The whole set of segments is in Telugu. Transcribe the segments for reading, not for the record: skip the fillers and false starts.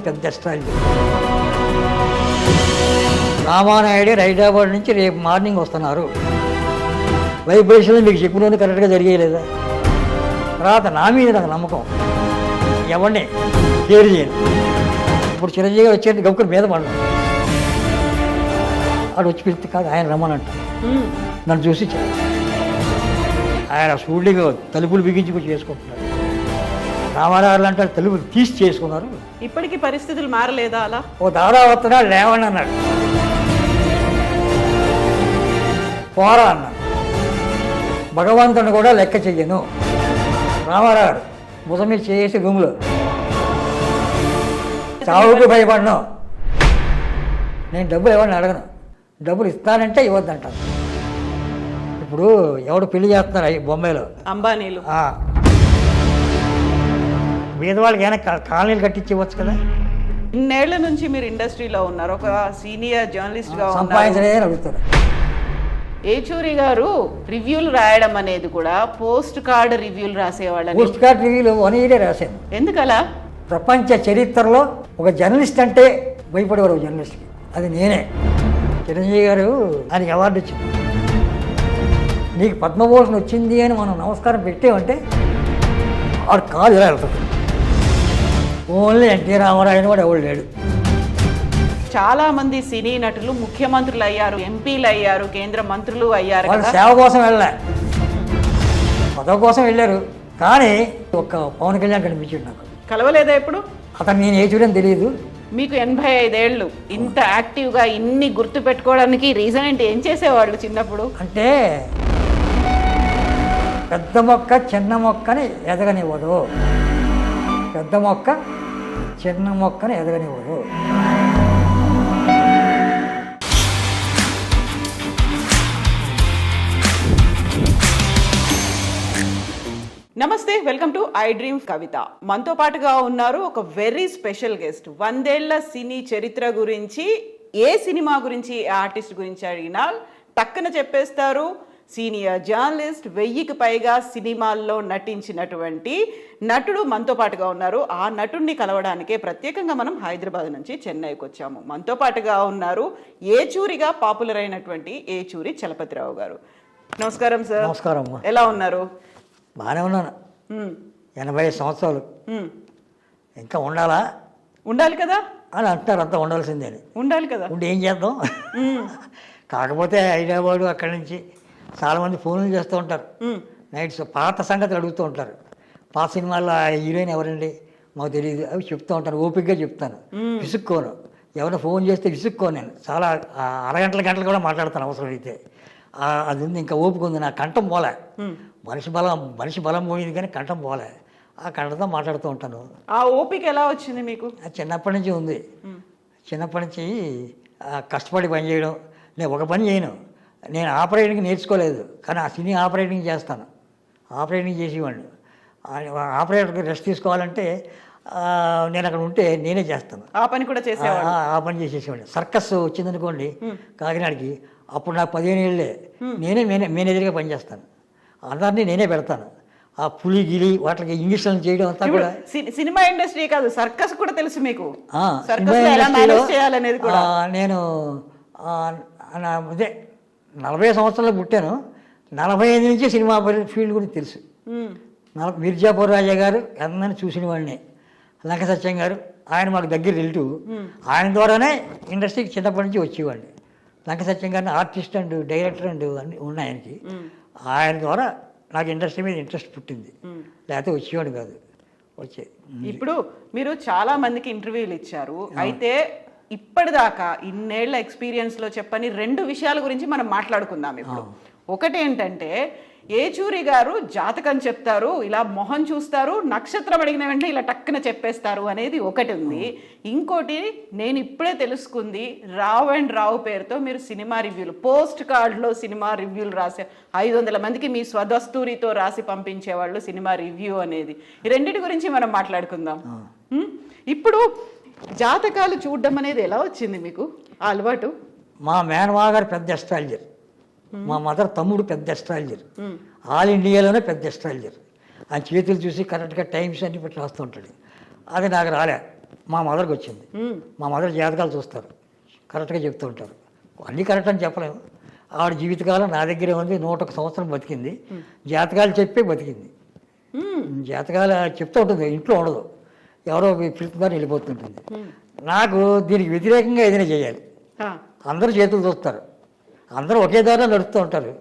పెద్ద ఎస్ట్రాలజీ. రామానాయుడు హైదరాబాద్ నుంచి రేపు మార్నింగ్ వస్తున్నారు. వైబ్రేషన్ మీకు చెప్పినోని కరెక్ట్గా జరిగేయలేదా? తర్వాత నా మీద నాకు నమ్మకం, ఎవరిని కేర్ చేయను. ఇప్పుడు చిరంజీవి వచ్చేది గౌకర్ మీద పడ్డాను. ఆడు వచ్చి పిలిస్తే కాదు, ఆయన రమ్మనంట. నన్ను చూసి ఆయన షూటింగ్ తలుపులు బిగించుకొని చేసుకుంటున్నారు. రామారావు అంటే తలుపులు తీసి చేసుకున్నారు. ఇప్పటికీ పరిస్థితులు మారలేదా? అలా ఓ దాదా వస్తున్నాడు, లేవండి అన్నాడు. పోరా అన్నాడు. భగవంతుని కూడా లెక్క చెయ్యను. రామారావు భుజం మీద చేసి రూమ్లో చావుకు భయపడను. నేను డబ్బులు ఎవరిని అడగను. డబ్బులు ఇస్తానంటే ఇవ్వద్దంటాను. ఇప్పుడు ఎవడు పెళ్లి చేస్తున్నారు బొంబాయిలో, అంబానీలు, పేదవాళ్ళకి ఏమైనా కాలనీలు కట్టించి ఇవ్వచ్చు కదా. ఇన్నేళ్ల నుంచి మీరు ఇండస్ట్రీలో ఉన్నారు, ఒక సీనియర్ జర్నలిస్ట్ గా సంపాదించనే అడుగుతారు. ఏచూరి గారు రివ్యూలు రాయడం అనేది కూడా పోస్ట్ కార్డ్ రివ్యూలు రాసేవాళ్ళని. పోస్ట్ కార్డ్ రివ్యూలు 1 year రాశాను. ఎందుకలా? ప్రపంచ చరిత్రలో ఒక జర్నలిస్ట్ అంటే భయపడేవారు జర్నలిస్ట్కి, అది నేనే. చిరంజీవి గారు ఆయనకి అవార్డు వచ్చింది. నీకు పద్మభూషణ్ వచ్చింది అని మనం నమస్కారం పెట్టేమంటే వాడు కాదు ఇలా వెళ్తుంది. ఓన్లీ ఎన్టీ రామారాయణ కూడా ఎవడు లేడు. చాలా మంది సినీ నటులు ముఖ్యమంత్రులు అయ్యారు, ఎంపీలు అయ్యారు, కేంద్ర మంత్రులు అయ్యారు. వాళ్ళు సేవ కోసం వెళ్ళలే, పదవి కోసం వెళ్ళారు. కానీ ఒక్క పవన్ కళ్యాణ్ కనిపించాడు నాకు. కలవలేదా ఎప్పుడు? అతను నేను ఏ చూడని తెలియదు. మీకు 85 ఏళ్ళు, ఇంత యాక్టివ్గా ఇన్ని గుర్తు పెట్టుకోవడానికి రీజన్ ఏంటి? ఏం చేసేవాళ్ళు చిన్నప్పుడు? అంటే పెద్ద మొక్క చిన్న మొక్కని ఎదగనివ్వదు, పెద్ద మొక్క చిన్న మొక్కని ఎదగనివ్వదు. నమస్తే, వెల్కమ్ టు ఐ డ్రీమ్ కవిత. మనతో పాటుగా ఉన్నారు ఒక వెరీ స్పెషల్ గెస్ట్. 100 ఏళ్ల సినీ చరిత్ర గురించి, ఏ సినిమా గురించి, ఏ ఆర్టిస్ట్ గురించి అడిగినా టక్కున చెప్పేస్తారు. సీనియర్ జర్నలిస్ట్, 1000కి పైగా సినిమాల్లో నటించినటువంటి నటుడు మనతో పాటుగా ఉన్నారు. ఆ నటుడిని కలవడానికే ప్రత్యేకంగా మనం హైదరాబాద్ నుంచి చెన్నైకి వచ్చాము. మనతో పాటుగా ఉన్నారు ఏచూరిగా పాపులర్ అయినటువంటి ఏచూరి చలపతిరావు గారు. నమస్కారం సార్. నమస్కారం. ఎలా ఉన్నారు? బాగానే ఉన్నాను. 85 సంవత్సరాలు ఇంకా ఉండాలా? ఉండాలి కదా అని అంటారు. అంతా ఉండాల్సిందే అని. ఉండాలి కదా. ఉండి ఏం చేద్దాం. కాకపోతే హైదరాబాదు అక్కడి నుంచి చాలామంది ఫోన్లు చేస్తూ ఉంటారు. నైట్స్ పాత సంగతులు అడుగుతూ ఉంటారు. పాత సినిమాల్లో హీరోయిన్ ఎవరండి మాకు తెలియదు, అవి చెప్తూ ఉంటాను. ఓపికగా చెప్తాను, విసుక్కోను. ఎవరైనా ఫోన్ చేస్తే విసుక్కోను. నేను చాలా గంటలు కూడా మాట్లాడతాను అవసరం అయితే. అది ఉంది, ఇంకా ఓపిక ఉంది. నా కంఠం పోలే. మనిషి బలం పోయింది కానీ కంఠం పోలే. ఆ కంఠంతో మాట్లాడుతూ ఉంటాను. ఆ ఓపిక ఎలా వచ్చింది మీకు? చిన్నప్పటి నుంచి ఉంది. చిన్నప్పటి నుంచి కష్టపడి పని చేయడం. నేను ఒక పని చేయను. నేను ఆపరేటింగ్ నేర్చుకోలేదు, కానీ ఆ సినీ ఆపరేటింగ్ చేస్తాను. ఆపరేటింగ్ చేసేవాడిని. ఆపరేటర్కి రెస్ట్ తీసుకోవాలంటే నేను అక్కడ ఉంటే నేనే చేస్తాను. ఆ పని కూడా చేసేవాడు. ఆ పని చేసేసేవాడిని. సర్కస్ వచ్చిందనుకోండి కాకినాడకి, అప్పుడు నాకు 15 ఏళ్ళే. నేనే మేనేజర్గా పనిచేస్తాను. అందరినీ నేనే పెడతాను. ఆ పులి గిలి వాటికి ఇంగ్లీష్లను చేయడం అంతా కూడా. సినిమా ఇండస్ట్రీ కాదు, సర్కస్ కూడా తెలుసు మీకు. నేను అదే 40 సంవత్సరాలు పుట్టాను. 45 నుంచి సినిమా ఫీల్డ్ గురించి తెలుసు. మిర్జాపూర్ రాజా గారు అందరినీ చూసిన వాడిని. లంక సత్యం గారు, ఆయన మాకు దగ్గర రిలేటివ్. ఆయన ద్వారానే ఇండస్ట్రీకి చిన్నప్పటి నుంచి వచ్చేవాడిని. లంక సత్యం గారిని ఆర్టిస్ట్ అండ్ డైరెక్టర్ అండ్ అన్నీ ఉన్నాయి ఆయనకి. ఆయన ద్వారా నాకు ఇండస్ట్రీ మీద ఇంట్రెస్ట్ పుట్టింది, లేకపోతే వచ్చేవాడు కాదు. వచ్చే ఇప్పుడు మీరు చాలా మందికి ఇంటర్వ్యూలు ఇచ్చారు. అయితే ఇప్పటిదాకా ఇన్నేళ్ల ఎక్స్పీరియన్స్లో చెప్పని 2 విషయాల గురించి మనం మాట్లాడుకుందాం ఇప్పుడు. ఒకటి ఏంటంటే, ఏచూరి గారు జాతకం చెప్తారు, ఇలా మొహం చూస్తారు, నక్షత్రం అడిగిన వెంటనే ఇలా టక్కున చెప్పేస్తారు అనేది ఒకటి ఉంది. ఇంకోటి నేను ఇప్పుడే తెలుసుకుంది, రావ్ అండ్ రావు పేరుతో మీరు సినిమా రివ్యూలు, పోస్ట్ కార్డులో సినిమా రివ్యూలు రాసే 500 మందికి మీ స్వదస్తూరితో రాసి పంపించేవాళ్ళు సినిమా రివ్యూ అనేది. ఈ రెండింటి గురించి మనం మాట్లాడుకుందాం. ఇప్పుడు జాతకాలు చూడడం అనేది ఎలా వచ్చింది మీకు ఆ అలవాటు? మా మేనమా గారు పెద్ద ఎస్ట్రాలజర్, మా మదర్ తమ్ముడు పెద్ద ఎస్ట్రాలజర్, ఆల్ ఇండియాలోనే పెద్ద ఎస్ట్రాలజర్. ఆయన చేతులు చూసి కరెక్ట్గా టైమ్స్ అన్ని పెట్టి రాస్తూ ఉంటాడు. అది నాకు రాలే. మా మదర్కి వచ్చింది. మా మదర్ జాతకాలు చూస్తారు, కరెక్ట్గా చెప్తూ ఉంటారు. అన్నీ కరెక్ట్ అని చెప్పలేము. ఆవిడ జీవితకాలం నా దగ్గరే ఉంది, 101 సంవత్సరం బతికింది. జాతకాలు చెప్పే బతికింది. జాతకాలు చెప్తూ ఉంటుంది, ఇంట్లో ఉండదు, ఎవరో పిలుస్తున్నారు వెళ్ళిపోతుంటుంది. నాకు దీనికి వ్యతిరేకంగా ఏదైనా చేయాలి. అందరూ చేతులు చూస్తారు, అందరూ ఒకే దారిలో నడుస్తూ ఉంటారు.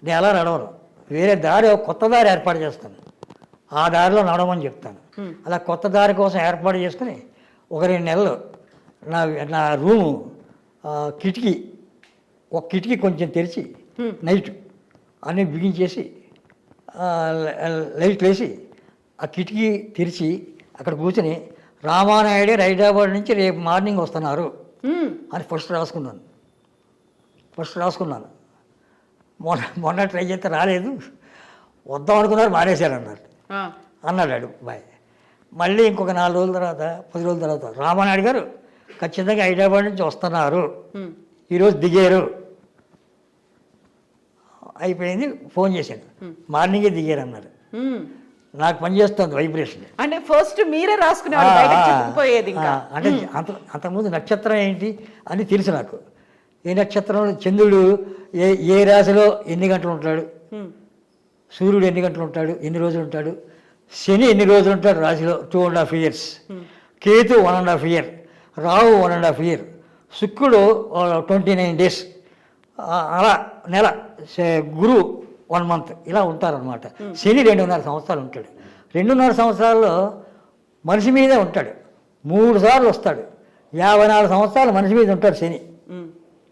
నేను అలా నడవను, వేరే దారి, కొత్త దారి ఏర్పాటు చేస్తాను, ఆ దారిలో నడవమని చెప్తాను. అలా కొత్త దారి కోసం ఏర్పాటు చేసుకుని ఒక 2 నెలలు నా రూము కిటికీ, ఒక కిటికీ కొంచెం తెరిచి నైట్ అన్నీ బిగించేసి లైట్లు వేసి ఆ కిటికీ తెరిచి అక్కడ కూర్చొని రామానాయుడు హైదరాబాద్ నుంచి రేపు మార్నింగ్ వస్తున్నారు అని ఫస్ట్ రాసుకున్నాను. మొన్న ట్రై చేస్తే రాలేదు, వద్దాం అనుకున్నారు, మానేశారు అన్నాడు బాయ్. మళ్ళీ ఇంకొక 4 రోజుల తర్వాత 10 రోజుల తర్వాత రామానాయుడు గారు ఖచ్చితంగా హైదరాబాద్ నుంచి వస్తున్నారు, ఈరోజు దిగారు. అయిపోయింది, ఫోన్ చేశాను, మార్నింగే దిగారు అన్నారు. నాకు పనిచేస్తుంది వైబ్రేషన్. అంటే ఫస్ట్ మీరే రాసుకునేవారు, అంటే అంతకుముందు నక్షత్రం ఏంటి అని తెలుసు నాకు. ఏ నక్షత్రంలో చంద్రుడు ఏ రాశిలో ఎన్ని గంటలు ఉంటాడు, సూర్యుడు ఎన్ని గంటలు ఉంటాడు, ఎన్ని రోజులు ఉంటాడు, శని ఎన్ని రోజులు ఉంటాడు రాశిలో, 2.5 years, Ketu 1.5 year, Rahu 1.5 year, శుక్రుడు 29 days, అలా నెల, గురువు 1 month, ఇలా ఉంటారనమాట. శని 2.5 సంవత్సరాలు ఉంటాడు. 2.5 సంవత్సరాల్లో మనిషి మీదే ఉంటాడు, 3 సార్లు వస్తాడు. 54 సంవత్సరాలు మనిషి మీద ఉంటాడు శని.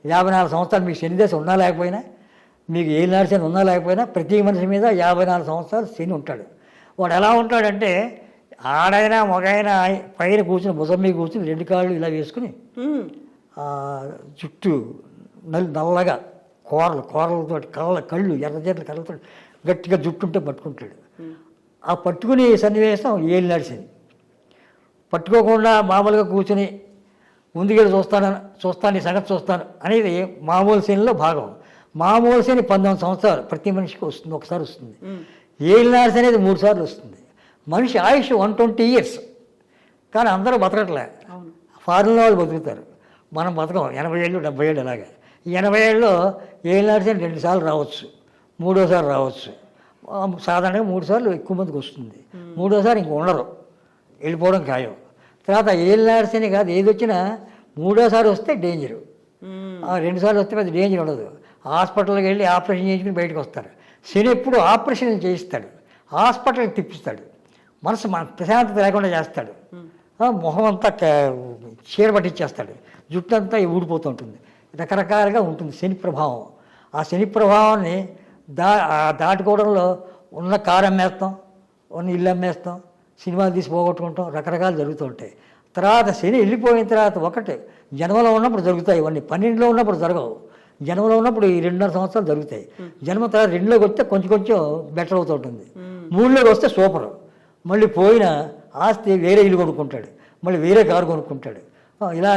54 సంవత్సరాలు మీకు శని దశ ఉన్నా లేకపోయినా, మీకు ఏలినాడు శని ఉన్నా లేకపోయినా, ప్రతి మనిషి మీద 54 సంవత్సరాలు శని ఉంటాడు. వాడు ఎలా ఉంటాడంటే, ఆడైనా మగైనా పైన కూర్చుని భుజం మీద కూర్చుని 2 కాళ్ళు ఇలా వేసుకుని చుట్టూ నల్లగా కూరలతో కళ్ళు ఎర్రజెట్ల కళ్ళతో గట్టిగా జుట్టుంటే పట్టుకుంటాడు. ఆ పట్టుకుని సన్నివేశం ఏలినాడు శని. పట్టుకోకుండా మామూలుగా కూర్చుని ముందుకెళ్ళి చూస్తాను ఈ సంగతి చూస్తాను అనేది మామూలు శనిలో భాగం. మామూలు శని 19 సంవత్సరాలు ప్రతి మనిషికి వస్తుంది, ఒకసారి వస్తుంది. ఏలినాడు శని అనేది 3 సార్లు వస్తుంది. మనిషి ఆయుష్ 120 years, కానీ అందరూ బతకట్లే. ఫారిన్ వాళ్ళు బతుకుతారు, మనం బతకం 80 ఏళ్ళు 70 ఏళ్ళు. అలాగే 80 ఏళ్ళలో ఏలినాడు శని 2 సార్లు రావచ్చు, 3వసారి రావచ్చు. సాధారణంగా 3 సార్లు ఎక్కువ మందికి వస్తుంది, 3వసారి ఇంక ఉండరు, వెళ్ళిపోవడం ఖాయం. తర్వాత ఏలినాడు శని కాదు, ఏది వచ్చినా 3వసారి వస్తే డేంజరు. 2 సార్లు వస్తే పెద్ద డేంజర్ ఉండదు, హాస్పిటల్కి వెళ్ళి ఆపరేషన్ చేయించుకుని బయటకు వస్తారు. శని ఎప్పుడు ఆపరేషన్ చేయిస్తాడు, హాస్పిటల్కి తిప్పిస్తాడు, మనసు ప్రశాంతత లేకుండా చేస్తాడు, మొహం అంతా చీర పట్టించేస్తాడు, జుట్టు అంతా ఊడిపోతూ ఉంటుంది, రకరకాలుగా ఉంటుంది శని ప్రభావం. ఆ శని ప్రభావాన్ని దాటుకోవడంలో ఉన్న కారు అమ్మేస్తాం, ఉన్న ఇల్లు అమ్మేస్తాం, సినిమాలు తీసి పోగొట్టుకుంటాం, రకరకాలు జరుగుతూ ఉంటాయి. తర్వాత శని వెళ్ళిపోయిన తర్వాత ఒకటి జన్మలో ఉన్నప్పుడు జరుగుతాయి ఇవన్నీ, 12లో ఉన్నప్పుడు జరగవు. జన్మలో ఉన్నప్పుడు ఈ 2.5 సంవత్సరాలు జరుగుతాయి. జన్మ తర్వాత 2లోకి వస్తే కొంచెం బెటర్ అవుతూ ఉంటుంది. 3లోకి వస్తే సూపర్. మళ్ళీ పోయిన ఆస్తి వేరే ఇల్లు కొనుక్కుంటాడు, మళ్ళీ వేరే కారు కొనుక్కుంటాడు, ఇలా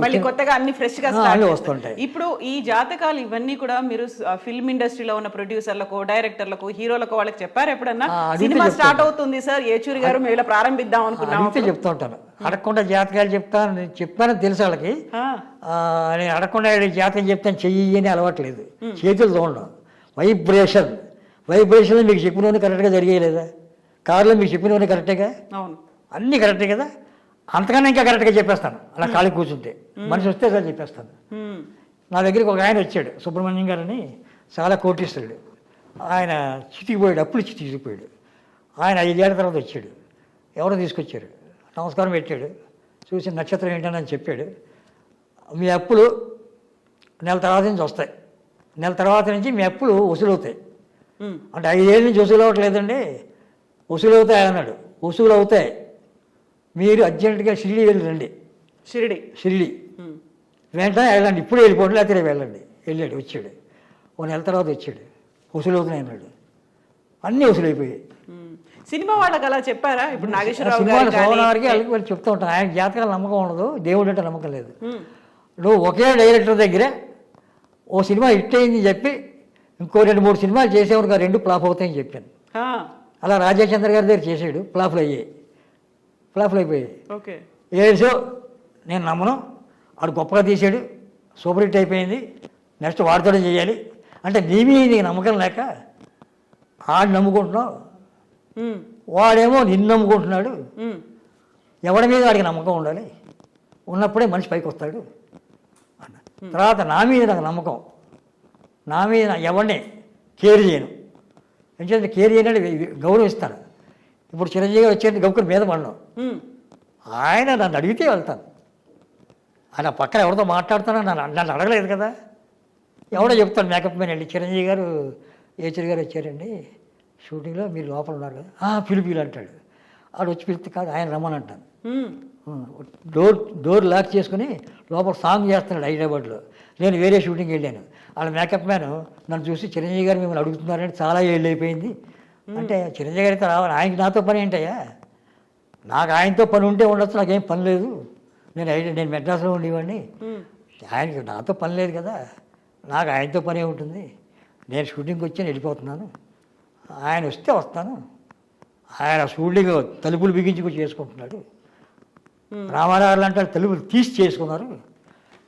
మళ్ళీ కొత్తగా అన్ని ఫ్రెష్ గా వస్తుంటాయి. ఇప్పుడు ఈ జాతకాలు ఇవన్నీ కూడా మీరు ఫిల్మ్ ఇండస్ట్రీలో ఉన్న ప్రొడ్యూసర్లకు, డైరెక్టర్లకు, హీరోలకు వాళ్ళకి చెప్పారు ఎప్పుడన్నా? సినిమా స్టార్ట్ అవుతుంది సార్, ఏచూరి గారు మేము ఇలా ప్రారంభిద్దాం అనుకున్నాం చెప్తూ ఉంటాను. అడగకుండా జాతకాలు చెప్తానని తెలుసు వాళ్ళకి. నేను అడగకుండా జాతకం చెప్తాను చెయ్యి అని అలవాట్లేదు, చేతులు చూడడం. వైబ్రేషన్ మీకు చెప్పినవన్నీ కరెక్ట్గా జరిగేయలేదా? కారులో మీకు చెప్పినవన్నీ కరెక్టేగా, అన్నీ కరెక్టే కదా, అంతకన్నా ఇంకా కరెక్ట్గా చెప్పేస్తాను. అలా ఖాళీ కూర్చుంటే మనిషి వస్తే సార్ చెప్పేస్తాను. నా దగ్గరికి ఒక ఆయన వచ్చాడు, సుబ్రహ్మణ్యం గారని, చాలా కోటీశ్వరుడు. ఆయన చితికిపోయాడు, అప్పులు చితికిపోయాడు. ఆయన 5 ఏళ్ల తర్వాత వచ్చాడు, ఎవరో తీసుకొచ్చారు, నమస్కారం పెట్టాడు, చూసి నక్షత్రం ఏంటని చెప్పాడు. మీ అప్పులు నెల తర్వాత నుంచి వస్తాయి, నెల తర్వాత నుంచి మీ అప్పులు వసూలవుతాయి. అంటే 5 ఏళ్ళ నుంచి వసూలు అవ్వట్లేదండి, వసూలు అవుతాయి అన్నాడు. వసూలు అవుతాయి, మీరు అర్జెంటుగా షిరిడి వెళ్ళండి. షిరిడి వెంటనే వెళ్ళండి, ఇప్పుడే వెళ్ళిపోండి, లేకపోతే రేపు వెళ్ళండి. వెళ్ళాడు, వచ్చాడు. 1 నెల తర్వాత వచ్చాడు, వసూలు అవుతున్నాయి అన్నాడు. అన్నీ వసూలు అయిపోయాయి. సినిమా వాళ్ళకి అలా చెప్పారా? ఇప్పుడు నాగేశ్వరరావు సోమవారికి వాళ్ళు చెప్తూ ఉంటాను, ఆయన జాతకాలు నమ్మకం ఉండదు, దేవుడు అంటే నమ్మకం లేదు. నువ్వు ఒకే డైరెక్టర్ దగ్గర ఓ సినిమా హిట్ అయింది చెప్పి ఇంకో 2-3 సినిమాలు చేసేవారు, 2 ఫ్లాప్ అవుతాయని చెప్పాను. అలా రాజేచంద్ర గారి దగ్గర చేసాడు, ఫ్లాప్లు అయిపోయాయి. ఏడ్చో నేను నమ్మను, వాడు గొప్పగా తీసాడు, సూపర్ హిట్ అయిపోయింది, నెక్స్ట్ వాడితోనే చేయాలి అంటే నీ మీద నీకు నమ్మకం లేక ఆడు నమ్ముకుంటున్నావు, వాడేమో నిన్ను నమ్ముకుంటున్నాడు. ఎవడి మీద వాడికి నమ్మకం ఉండాలి, ఉన్నప్పుడే మనిషి పైకి వస్తాడు అన్న. తర్వాత నా మీద నాకు నమ్మకం, నా మీద ఎవరిని కేర్ చేయను, ఎందుకంటే కేర్ చేయనని గౌరవిస్తాను. ఇప్పుడు చిరంజీవి గారు వచ్చేది గౌకుని మీద పడను, ఆయన నన్ను అడిగితే వెళ్తాను. ఆయన పక్కన ఎవరితో మాట్లాడుతానో నన్ను అడగలేదు కదా, ఎవడో చెప్తాను మేకప్ మ్యాన్ వెళ్ళి చిరంజీవి గారు ఏచర్ గారు వచ్చారండి షూటింగ్లో, మీరు లోపల ఉన్నారు కదా, పిలుపులు అంటాడు. ఆడు వచ్చి పిలిస్తే కాదు ఆయన రమ్మని అంటాను. డోర్ లాక్ చేసుకుని లోపల సాంగ్ చేస్తున్నాడు హైదరాబాద్లో, నేను వేరే షూటింగ్ వెళ్ళాను. వాళ్ళ మేకప్ మ్యాన్ నన్ను చూసి చిరంజీవి గారు మిమ్మల్ని అడుగుతున్నారంటే చాలా ఏళ్ళు అయిపోయింది అంటే, చిరంజీవి గారితో రావాలి, ఆయనకి నాతో పని ఏంటయ్యా, నాకు ఆయనతో పని ఉంటే ఉండొచ్చు, నాకేం పని లేదు, నేను మెడ్రాస్లో ఉండేవాడిని, ఆయనకి నాతో పని లేదు కదా, నాకు ఆయనతో పనే ఉంటుంది, నేను షూటింగ్కి వచ్చి వెళ్ళిపోతున్నాను, ఆయన వస్తే వస్తాను. ఆయన షూటింగ్ తలుపులు బిగించుకొని చేసుకుంటున్నాడు. రామారావు అంటే తలుపులు తీసి చేసుకున్నారు,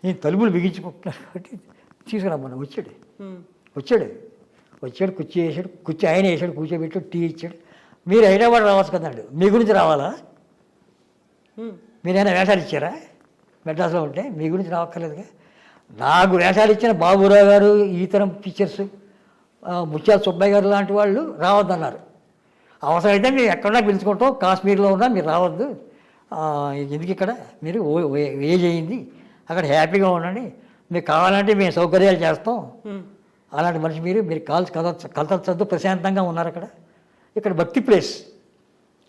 నేను తలుపులు బిగించుకుంటున్నాను కాబట్టి తీసుకురమ్మన్నా. వచ్చాడు కుర్చీ వేసాడు, కుర్చీ ఆయన వేసాడు, కూర్చోబెట్టాడు, టీ ఇచ్చాడు. మీరు హైదరాబాద్ రావచ్చు కదండి, మీ గురించి రావాలా, మీరైనా వేషాలు ఇచ్చారా మెడ్రాస్లో ఉంటే, మీ గురించి రావక్కర్లేదుగా. నాకు వేషాలు ఇచ్చిన బాబురావు గారు, ఈ తరం పిక్చర్స్, ముత్యాల సుబ్బయ్య గారు లాంటి వాళ్ళు రావద్దన్నారు. అవసరమైతే మీరు ఎక్కడన్నా పిలుచుకుంటాం, కాశ్మీర్లో ఉన్నా మీరు రావద్దు, ఎందుకు ఇక్కడ మీరు ఏజ్ అయ్యింది, అక్కడ హ్యాపీగా ఉండండి, మీకు కావాలంటే మేము సౌకర్యాలు చేస్తాం, అలాంటి మనిషి మీరు కలతొద్దు, ప్రశాంతంగా ఉన్నారు అక్కడ. ఇక్కడ భక్తి ప్లేస్,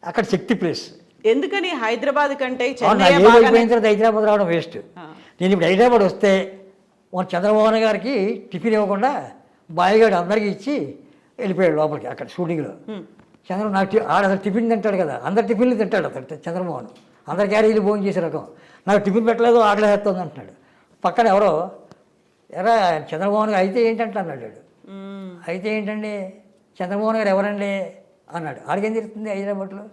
అక్కడ శక్తి ప్లేస్. ఎందుకని హైదరాబాద్ కంటే అయిపోయిన తర్వాత హైదరాబాద్ రావడం వేస్ట్. నేను ఇప్పుడు హైదరాబాద్ వస్తే మన చంద్రమోహన్ గారికి టిఫిన్ ఇవ్వకుండా బాయిగాడు అందరికీ ఇచ్చి వెళ్ళిపోయాడు లోపలికి అక్కడ షూటింగ్లో. నాకు అసలు టిఫిన్ తింటాడు కదా, అందరు టిఫిన్లు తింటాడు అతను చంద్రమోహన్, అందరి క్యారీలు భోజనం చేసే రకం. నాకు టిఫిన్ పెట్టలేదు, ఆడలేస్తుంది అంటున్నాడు. పక్కన ఎవరో ఎరా చంద్రమోహన్ గారు అయితే ఏంటంటే అన్నాడు. అయితే ఏంటండి చంద్రమోహన్ గారు ఎవరండి అన్నాడు. ఆడికేం తిరుగుతుంది హైదరాబాద్లో.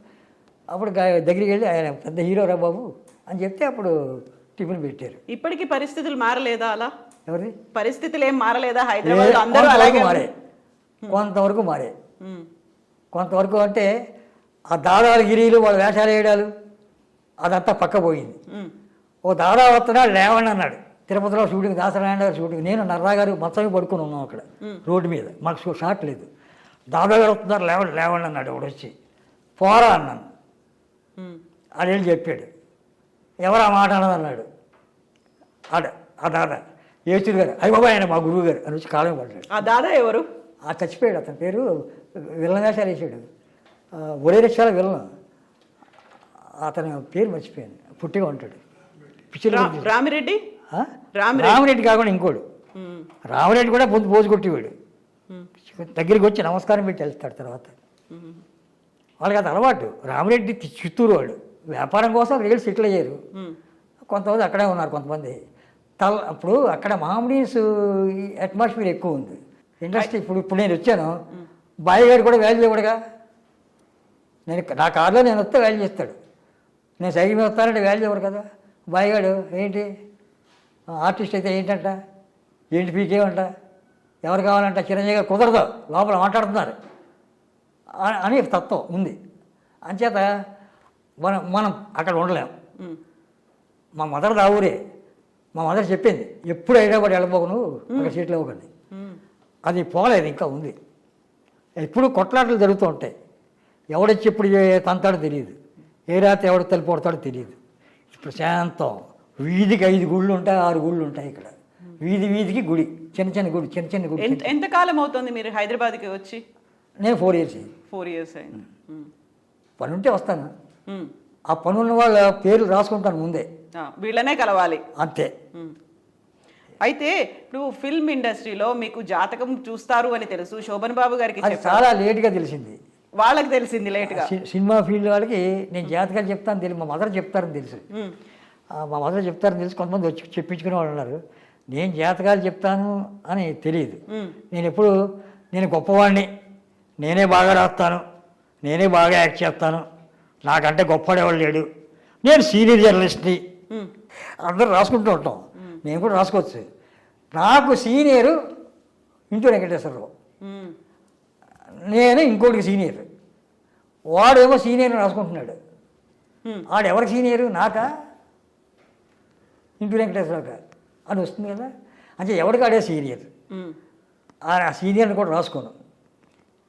అప్పుడు దగ్గరికి వెళ్ళి ఆయన పెద్ద హీరో రా బాబు అని చెప్తే అప్పుడు టిఫిన్ పెట్టారు. ఇప్పటికీ పరిస్థితులు మారలేదా? అలా ఎవరి పరిస్థితులు ఏం మారలేదా హైదరాబాద్? అందరూ అలాగే మారే, కొంతవరకు మారే. కొంతవరకు అంటే ఆ దాదాగిరీలు వాళ్ళ వేషాలు వేయడాలు అదంతా పక్క పోయింది. ఓ దాదా వస్తున్నాడు లేవండి అన్నాడు తిరుపతిలో షూటింగ్, దాసనారాయణ గారు షూటింగ్, నేను నర్రా గారు మొత్తం పడుకుని ఉన్నాం అక్కడ రోడ్డు మీద, మాకు షాట్ లేదు. దాదా గారు వస్తున్నారు లేవండి అన్నాడు. ఒకడు వచ్చి పోరా అన్నాను, అదేం చెప్పాడు. ఎవరు ఆ మాట అన్నదన్నాడు ఆ దాదా ఏచూరు గారు, అయ్య బాబా ఆయన మా గురువు గారు అని వచ్చి కాలం పడ్డాడు. ఆ దాదా ఎవరు? ఆ చచ్చిపోయాడు, అతని పేరు విలన్ వేషాలు వేసాడు, ఒరే రిక్షాల విలన్, అతని పేరు మర్చిపోయాను, పుట్టిగా ఉంటాడు. రామిరెడ్డి రామిరెడ్డి కాకుండా ఇంకోడు, రామిరెడ్డి కూడా పొద్దు పోజు కొట్టేవాడు, దగ్గరికి వచ్చి నమస్కారం పెట్టి వెళ్తాడు. తర్వాత వాళ్ళకి అది అలవాటు. రామిరెడ్డి చిత్తూరు వాడు, వ్యాపారం కోసం రియల్ సెటిల్ అయ్యారు. కొంతమంది అక్కడే ఉన్నారు, కొంతమంది అప్పుడు అక్కడ మామిడీస్ అట్మాస్ఫియర్ ఎక్కువ ఉంది ఇండస్ట్రీ. ఇప్పుడు నేను వచ్చాను, బాయ్ గారు కూడా వాల్యూ ఇవ్వడుగా. నా కార్లో నేను వస్తే వాల్యూ చేస్తాడు, నేను సైకిల్ మీద వస్తానంటే వాల్యూ ఇవ్వరు కదా. బాయ్ గారు ఏంటి ఆర్టిస్ట్ అయితే ఏంటంట, ఏంటి పీకేమంట, ఎవరు కావాలంట, చిరంజీవి గారు కుదరదు లోపల మాట్లాడుతున్నారు అని తత్వం ఉంది. అంచేత మనం అక్కడ ఉండలేం. మా మదర్ దా ఊరే, మా మదర్ చెప్పింది ఎప్పుడు హైదరాబాద్ వెళ్ళబోకు నువ్వు, అక్కడ సీట్లు ఇవ్వకండి. అది పోలేదు, ఇంకా ఉంది. ఎప్పుడు కొట్లాటలు జరుగుతూ ఉంటాయి, ఎవడొచ్చి ఎప్పుడు తంతాడో తెలియదు, ఏ రాత్రి ఎవడు తలుపు కొడతాడో తెలియదు. ప్రశాంతం, వీధికి 5 గుళ్ళు ఉంటాయి, 6 గుళ్ళు ఉంటాయి ఇక్కడ, వీధికి గుడి, చిన్న గుడి. ఎంతకాలం అవుతుంది మీరు హైదరాబాద్కి వచ్చి? నేను 4 years. 4 years అయింది. పని ఉంటే వస్తాను, ఆ పని ఉన్న వాళ్ళ పేర్లు రాసుకుంటాను ముందే, వీళ్ళనే కలవాలి అంతే. అయితే ఇప్పుడు ఫిల్మ్ ఇండస్ట్రీలో మీకు జాతకం చూస్తారు అని తెలుసు, శోభన్ బాబు గారికి చాలా లేట్గా తెలిసింది. వాళ్ళకి తెలిసింది లేట్గా. సినిమా ఫీల్డ్ వాళ్ళకి నేను జాతకాలు చెప్తాను తెలుసు, మా మదర్ చెప్తారని తెలుసు, కొంతమంది వచ్చి చెప్పించుకునే వాళ్ళు ఉన్నారు. నేను జాతకాలు చెప్తాను అని తెలియదు. నేను గొప్పవాడిని, నేనే బాగా రాస్తాను, నేనే బాగా యాక్ట్ చేస్తాను, నాకంటే గొప్పవాడేవాడు లేడు, నేను సీనియర్ జర్నలిస్ట్ని, అందరూ రాసుకుంటూ ఉంటాం, నేను కూడా రాసుకోవచ్చు. నాకు సీనియరు ఇంటూ వెంకటేశ్వరరావు, నేను ఇంకోటికి సీనియర్, వాడేమో సీనియర్ రాసుకుంటున్నాడు. వాడు ఎవరికి సీనియరు? నాకా ఇంటూ వెంకటేశ్వరరావుగా అని వస్తుంది కదా. అంటే ఎవరికి ఆడే సీనియర్, ఆ సీనియర్ని కూడా రాసుకోను.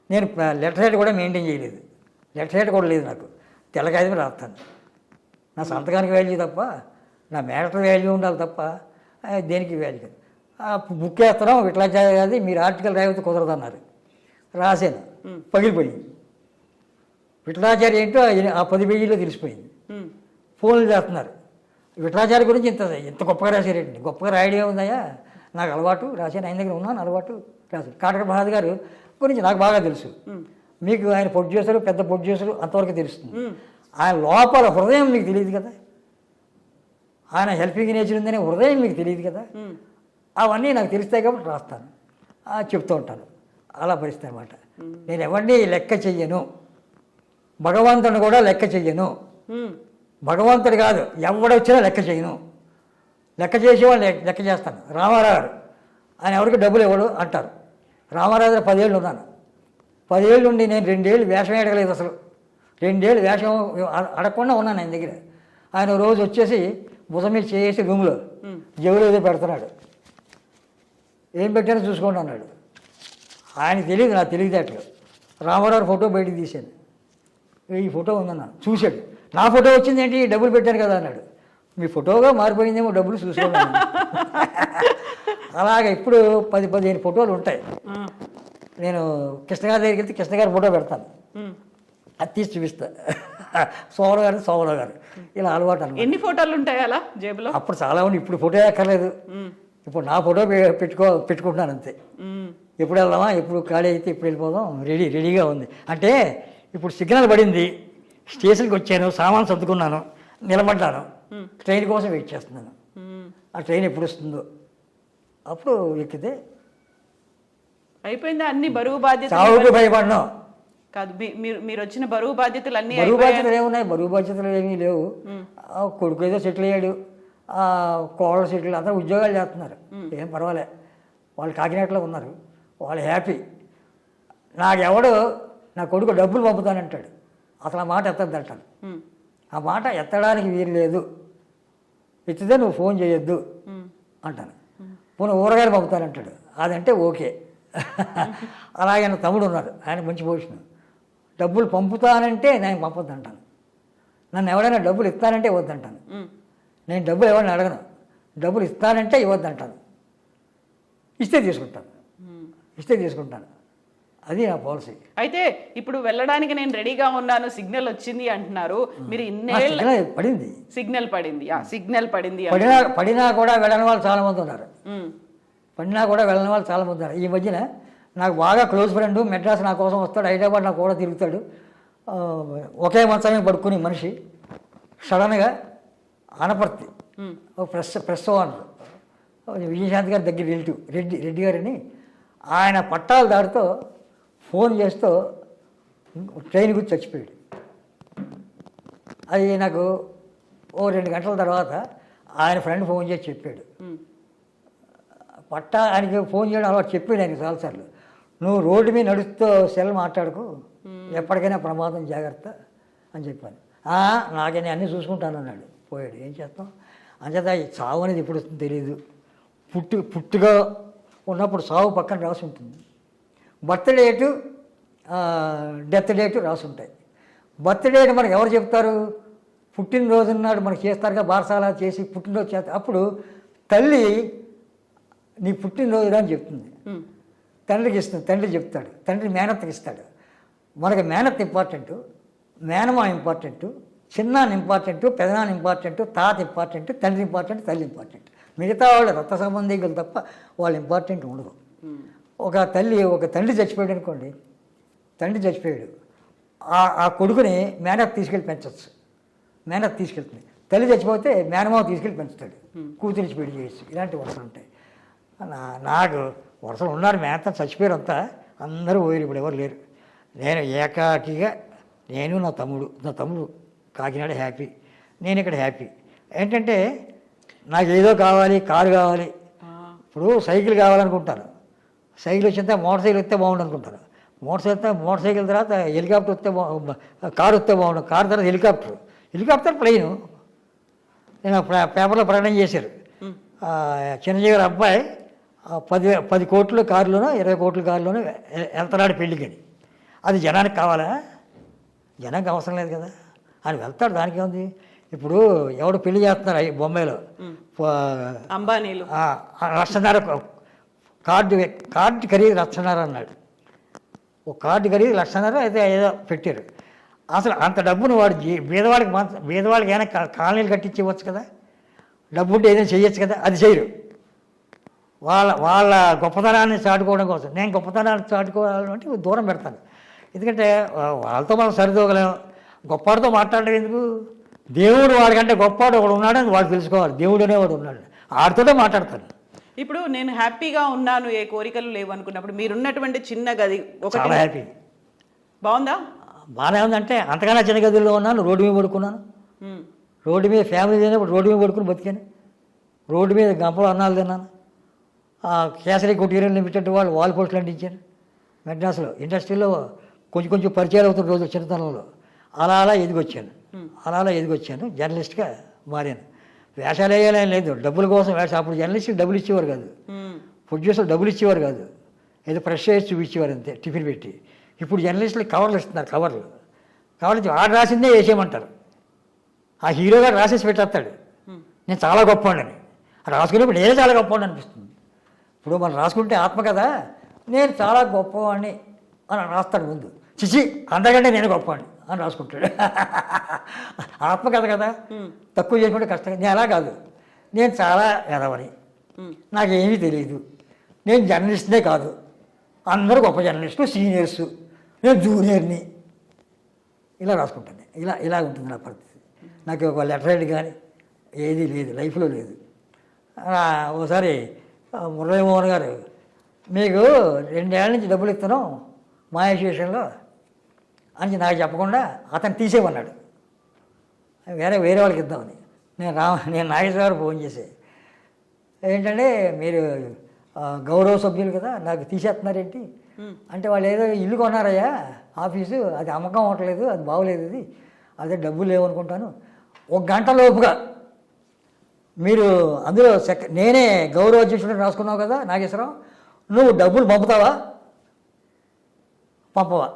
నేను లెటర్ హెడ్ కూడా మెయింటైన్ చేయలేదు, లెటర్ హెడ్ కూడా లేదు నాకు, తెల్లకాయమే రాస్తాను. నా సంతకానికి వాల్యూ తప్ప, నా మ్యాటర్ వాల్యూ ఉండాలి తప్ప దేనికి వాల్యూ కాదు. బుక్ వేస్తున్నాం విట్లాచార్య గారి, మీరు ఆర్టికల్ రాయవద్దు కుదరదన్నారు, రాశాను, పగిలిపోయింది. విఠలాచార్య ఏంటో ఆ 10 పేజీల్లో తెలిసిపోయింది. ఫోన్లు చేస్తున్నారు, విఠలాచార్య గురించి ఇంత గొప్పగా రాశారేంటి. గొప్పగా రాయడం ఏముందయ్యా, నాకు అలవాటు, రాశాను, ఆయన దగ్గర ఉన్నాను, అలవాటు రాశాను. కాటక ప్రసాద్ గారు గురించి నాకు బాగా తెలుసు, మీకు ఆయన ప్రొడ్యూసరు, పెద్ద ప్రొడ్యూసరు అంతవరకు తెలుస్తుంది. ఆయన లోపల హృదయం మీకు తెలియదు కదా, ఆయన హెల్పింగ్ నేచర్ ఉందనే హృదయం మీకు తెలియదు కదా. అవన్నీ నాకు తెలుస్తాయి కాబట్టి రాస్తాను, చెప్తూ ఉంటాను. అలా పరిస్థితి అనమాట. నేను ఎవరిని లెక్క చెయ్యను, భగవంతుని కూడా లెక్క చెయ్యను. భగవంతుడు కాదు, ఎవడొచ్చినా లెక్క చేయను. లెక్క చేసేవాళ్ళు లెక్క చేస్తాను. రామారావు గారు ఆయన ఎవరికి డబ్బులు ఇవ్వడు అంటారు. రామారావు గారు 10 ఏళ్ళు ఉన్నాను, 10 ఏళ్ళు ఉండి నేను 2 ఏళ్ళు వేషం అడగలేదు. అసలు 2 ఏళ్ళు వేషం అడగకుండా ఉన్నాను ఆయన దగ్గర. ఆయన రోజు వచ్చేసి భుజం మీద చేసి రూమ్లో జేబులో ఏదో పెడుతున్నాడు, ఏం పెట్టానో చూసుకోండి అన్నాడు. ఆయనకి తెలియదు, నాకు తెలియదేట్లు. రామారావు ఫోటో బయటికి తీశాను, ఈ ఫోటో ఉందన్నాను. చూశాడు, నా ఫోటో వచ్చింది ఏంటి, డబ్బులు పెట్టాను కదా అన్నాడు. మీ ఫోటోగా మారిపోయిందేమో, డబ్బులు చూసుకోండి. అలాగే ఇప్పుడు 10-15 ఫోటోలు ఉంటాయి. నేను కృష్ణగారి దగ్గరికి వెళ్తే కృష్ణగారి ఫోటో పెడతాను, అది తీసి చూపిస్తా. సోమరావు గారు ఇలా అలవాటు అన్నమాట. ఎన్ని ఫోటోలు ఉంటాయి అలా జేబులో? అప్పుడు చాలా ఉంది, ఇప్పుడు ఫోటో ఎక్కర్లేదు. ఇప్పుడు నా ఫోటో పెట్టుకుంటున్నాను అంతే. ఎప్పుడు వెళ్దామా, ఎప్పుడు ఖాళీ అయితే ఇప్పుడు వెళ్ళిపోదాం, రెడీగా ఉంది. అంటే ఇప్పుడు సిగ్నల్ పడింది, స్టేషన్కి వచ్చాను, సామాన్ సర్దుకున్నాను, నిలబడ్డాను, ట్రైన్ కోసం వెయిట్ చేస్తున్నాను. ఆ ట్రైన్ ఎప్పుడు వస్తుందో అప్పుడు ఎక్కితే అయిపోయిందా అన్ని బరువు బాధ్యతలు? చావుకు భయపడినా కాదు, మీరు వచ్చిన బరువు బాధ్యతలు అన్నీ బరువు బాధ్యతలు ఏమున్నాయి, బరువు బాధ్యతలు ఏమీ లేవు. కొడుకు ఏదో సెటిల్ అయ్యాడు, కోడలు సెటిల్, అందరూ ఉద్యోగాలు చేస్తున్నారు, ఏం పర్వాలే. వాళ్ళు కాకినాడలో ఉన్నారు, వాళ్ళు హ్యాపీ. నాకెవడు నా కొడుకు డబ్బులు పంపుతానంటాడు, అసలు ఆ మాట ఎత్తద్దంటాను. ఆ మాట ఎత్తడానికి వీలు లేదు, ఎత్తితే నువ్వు ఫోన్ చేయొద్దు అంటాను. పోనీ ఊరగాయలు పంపుతానంటాడు, అదంటే ఓకే. అలాగే నా తమ్ముడు ఉన్నారు, ఆయన మంచి పొజిషన్. డబ్బులు పంపుతానంటే నేను పంపొద్దు అంటాను. నన్ను ఎవడైనా డబ్బులు ఇస్తానంటే ఇవ్వద్దంటాను. నేను డబ్బులు ఎవరిని అడగను, డబ్బులు ఇస్తానంటే ఇవ్వద్దంటాను. ఇస్తే తీసుకుంటాను, అది నా పాలసీ. అయితే ఇప్పుడు వెళ్ళడానికి నేను రెడీగా ఉన్నాను, సిగ్నల్ వచ్చింది అంటున్నారు. మీరు పడింది, సిగ్నల్ పడింది పడినా కూడా వెళ్ళని వాళ్ళు చాలామంది ఉన్నారు. ఈ మధ్యన నాకు బాగా క్లోజ్ ఫ్రెండ్ మెడ్రాస్ నా కోసం వస్తాడు, హైదరాబాద్ నాకు కూడా తిరుగుతాడు. ఒకే మంచమే పడుకుని మనిషి సడన్గా అనపర్తి ప్రెస్ ఓనర్ విజయశాంతి గారి దగ్గర రిలేటివ్ రెడ్డి గారిని, ఆయన పట్టాలు దాడుతూ ఫోన్ చేస్తూ ట్రైన్ గురించి చచ్చిపోయాడు. అది నాకు 2 గంటల తర్వాత ఆయన ఫ్రెండ్ ఫోన్ చేసి చెప్పాడు. ఆయనకి ఫోన్ చేయడం అలవాటు, చెప్పాడు ఆయనకి చాలాసార్లు, నువ్వు రోడ్డు మీద నడుస్తూ సెల్ మాట్లాడుకో, ఎప్పటికైనా ప్రమాదం, జాగ్రత్త అని చెప్పాను. నాకని అన్నీ చూసుకుంటాను అన్నాడు, పోయాడు. ఏం చేస్తాం, అంచేత చావు అనేది ఎప్పుడు వస్తుందో తెలియదు. పుట్టుగా ఉన్నప్పుడు సావు పక్కన రాసి ఉంటుంది. బర్త్ డేటు, డెత్ డేటు రాసి ఉంటాయి. బర్త్ డేట్ మనకు ఎవరు చెప్తారు, పుట్టినరోజు నాడు మనకు చేస్తారుగా, బారసాల చేసి పుట్టినరోజు చేస్తారు. అప్పుడు తల్లి నీ పుట్టినరోజు అని చెప్తుంది, తండ్రికి ఇస్తుంది, తండ్రి చెప్తాడు, తండ్రి మేనత్తకి ఇస్తాడు. మనకి మేనత్ ఇంపార్టెంటు, మేనమా ఇంపార్టెంటు, చిన్నాన్న ఇంపార్టెంటు, పెదనాన్న ఇంపార్టెంటు, తాత ఇంపార్టెంటు, తండ్రి ఇంపార్టెంట్, తల్లి ఇంపార్టెంట్. మిగతా వాళ్ళు రక్త సంబంధికులు తప్ప వాళ్ళు ఇంపార్టెంట్ ఉండదు. ఒక తండ్రి చచ్చిపోయాడు అనుకోండి, తండ్రి చచ్చిపోయాడు, ఆ కొడుకుని మేనత్ తీసుకెళ్ళి పెంచవచ్చు, మేనత్ తీసుకెళ్తుంది. తల్లి చచ్చిపోతే మేనమావ తీసుకెళ్ళి పెంచుతాడు, కూతురించి పెళ్లి చేయొచ్చు. ఇలాంటి వరుసలు ఉంటాయి. నాకు వరుసలు ఉన్నారు, మేనత్త చచ్చిపోయారు అంతా, అందరూ పోయారు, ఇప్పుడు ఎవరు లేరు. నేను ఏకాకిగా, నేను నా తమ్ముడు కాకినాడ హ్యాపీ. నేను ఇక్కడ హ్యాపీ. ఏంటంటే నాకు ఏదో కావాలి, కారు కావాలి. ఇప్పుడు సైకిల్ కావాలనుకుంటాను, సైకిల్ వచ్చిన తర్వాత మోటార్ సైకిల్ వస్తే బాగుండు అనుకుంటాను, మోటార్ సైకిల్ తర్వాత హెలికాప్టర్ వస్తే కారు వస్తే బాగుండు, కారు తర్వాత హెలికాప్టర్ ప్లెయిన్. నేను పేపర్లో ప్రకటన చేశారు, చిరంజీవి గారి అబ్బాయి 10 కోట్ల కారులోనో 20 కోట్ల కారులోనో వెళ్తున్నాడు పెళ్ళికని. అది జనానికి కావాలా? జనానికి అవసరం లేదు కదా, ఆయన వెళ్తాడు, దానికి ఉంది. ఇప్పుడు ఎవడు పెళ్లి చేస్తున్నారు బొంబాయిలో, అంబానీలు 1,50,000 కార్డు ఖరీదు 1,50,000 అన్నాడు. ఒక కార్డు ఖరీదు 1,50,000 అయితే ఏదో పెట్టారు. అసలు అంత డబ్బును వాడు బీదవాడికి ఏమైనా కాలనీలు కట్టించి ఇవ్వచ్చు కదా, డబ్బు ఉంటే ఏదైనా చేయొచ్చు కదా, అది చేయరు. వాళ్ళ గొప్పతనాన్ని చాటుకోవడం కోసం నేను గొప్పతనాన్ని చాటుకోవాలంటే దూరం పెడతాను. ఎందుకంటే వాళ్ళతో మనం సరిదోగలేము, గొప్పవాడితో మాట్లాడడం ఎందుకు? దేవుడు వాడికంటే గొప్పవాడు ఒకడు ఉన్నాడని వాడు తెలుసుకోవాలి, దేవుడు అనేవాడు ఉన్నాడు, ఆడితోనే మాట్లాడతాను. ఇప్పుడు నేను హ్యాపీగా ఉన్నాను, ఏ కోరికలు లేవు అనుకున్నప్పుడు మీరున్నటువంటి చిన్న గది చాలా హ్యాపీ. బాగుందా? బాగానే ఉందంటే అంతకన్నా చిన్న గదిలో ఉన్నాను, రోడ్డు మీద పడుకున్నాను, రోడ్డు మీద ఫ్యామిలీ తినేప్పుడు రోడ్డు మీద పడుకుని బతికాను, రోడ్డు మీద గంపలు అన్నాలు తిన్నాను, కేసరి కుటీరం లిమిటెడ్ వాళ్ళు వాల్ పోస్టులు అంటించారు మెడ్రాస్లో. ఇండస్ట్రీలో కొంచెం పరిచయాలు అవుతున్న రోజులు చిన్నతనంలో అలా ఎదిగొచ్చాను, జర్నలిస్ట్గా మారాను. వేషాలు వేయాలని లేదు, డబ్బుల కోసం వేషం. అప్పుడు జర్నలిస్ట్కి డబ్బులు ఇచ్చేవారు కాదు, ప్రొడ్యూసర్లు డబ్బులు ఇచ్చేవారు కాదు, ఏదో ఫ్రెష్ వేసి చూపించేవారు అంతే టిఫిన్ పెట్టి. ఇప్పుడు జర్నలిస్టులు కవర్లు ఇస్తున్నారు, కవర్లు ఇచ్చి ఆడు రాసిందే వేసేయమంటారు. ఆ హీరో గారు రాసేసి పెట్టేస్తాడు, నేను చాలా గొప్పవాడిని. రాసుకునేప్పుడు నేనే చాలా గొప్పవాడిని అనిపిస్తుంది. ఇప్పుడు మనం రాసుకుంటే ఆత్మ కదా, నేను చాలా గొప్పవాడిని అని రాస్తాడు ముందు. చిచి అందరికంటే నేను గొప్పవాడిని అని రాసుకుంటాడు. ఆత్మకథ కదా, తక్కువ చేసుకుంటే కష్టంగా. నేను అలా కాదు, నేను చాలా ఎదవని, నాకేమీ తెలియదు, నేను జర్నలిస్ట్నే కాదు, అందరూ గొప్ప జర్నలిస్టు, సీనియర్స్, నేను జూనియర్ని, ఇలా రాసుకుంటాను. ఇలా ఉంటుంది నా పరిస్థితి. నాకు ఒక లెటర్ రైడ్ కానీ ఏదీ లేదు, లైఫ్లో లేదు. ఓసారి మురళీమోహన్ గారు, మీకు 2 ఏళ్ళ నుంచి డబ్బులు ఇస్తున్నాం మాయాశేషంలో అని నాకు చెప్పకుండా అతను తీసేమన్నాడు, వేరే వాళ్ళకి ఇద్దామని. నేను నాగేశ్వర గారు ఫోన్ చేసి, ఏంటంటే మీరు గౌరవ సభ్యులు కదా, నాకు తీసేస్తున్నారేంటి అంటే, వాళ్ళు ఏదో ఇల్లు కొన్నారయ్యా ఆఫీసు, అది అమ్మకం అవ్వట్లేదు, అది బాగోలేదు, అదే డబ్బులు లేవనుకుంటాను, 1 గంట లోపుగా మీరు అందులో నేనే గౌరవ అధ్యక్షుడిని రాసుకున్నావు కదా నాగేశ్వరరావు, నువ్వు డబ్బులు పంపుతావా పంపవా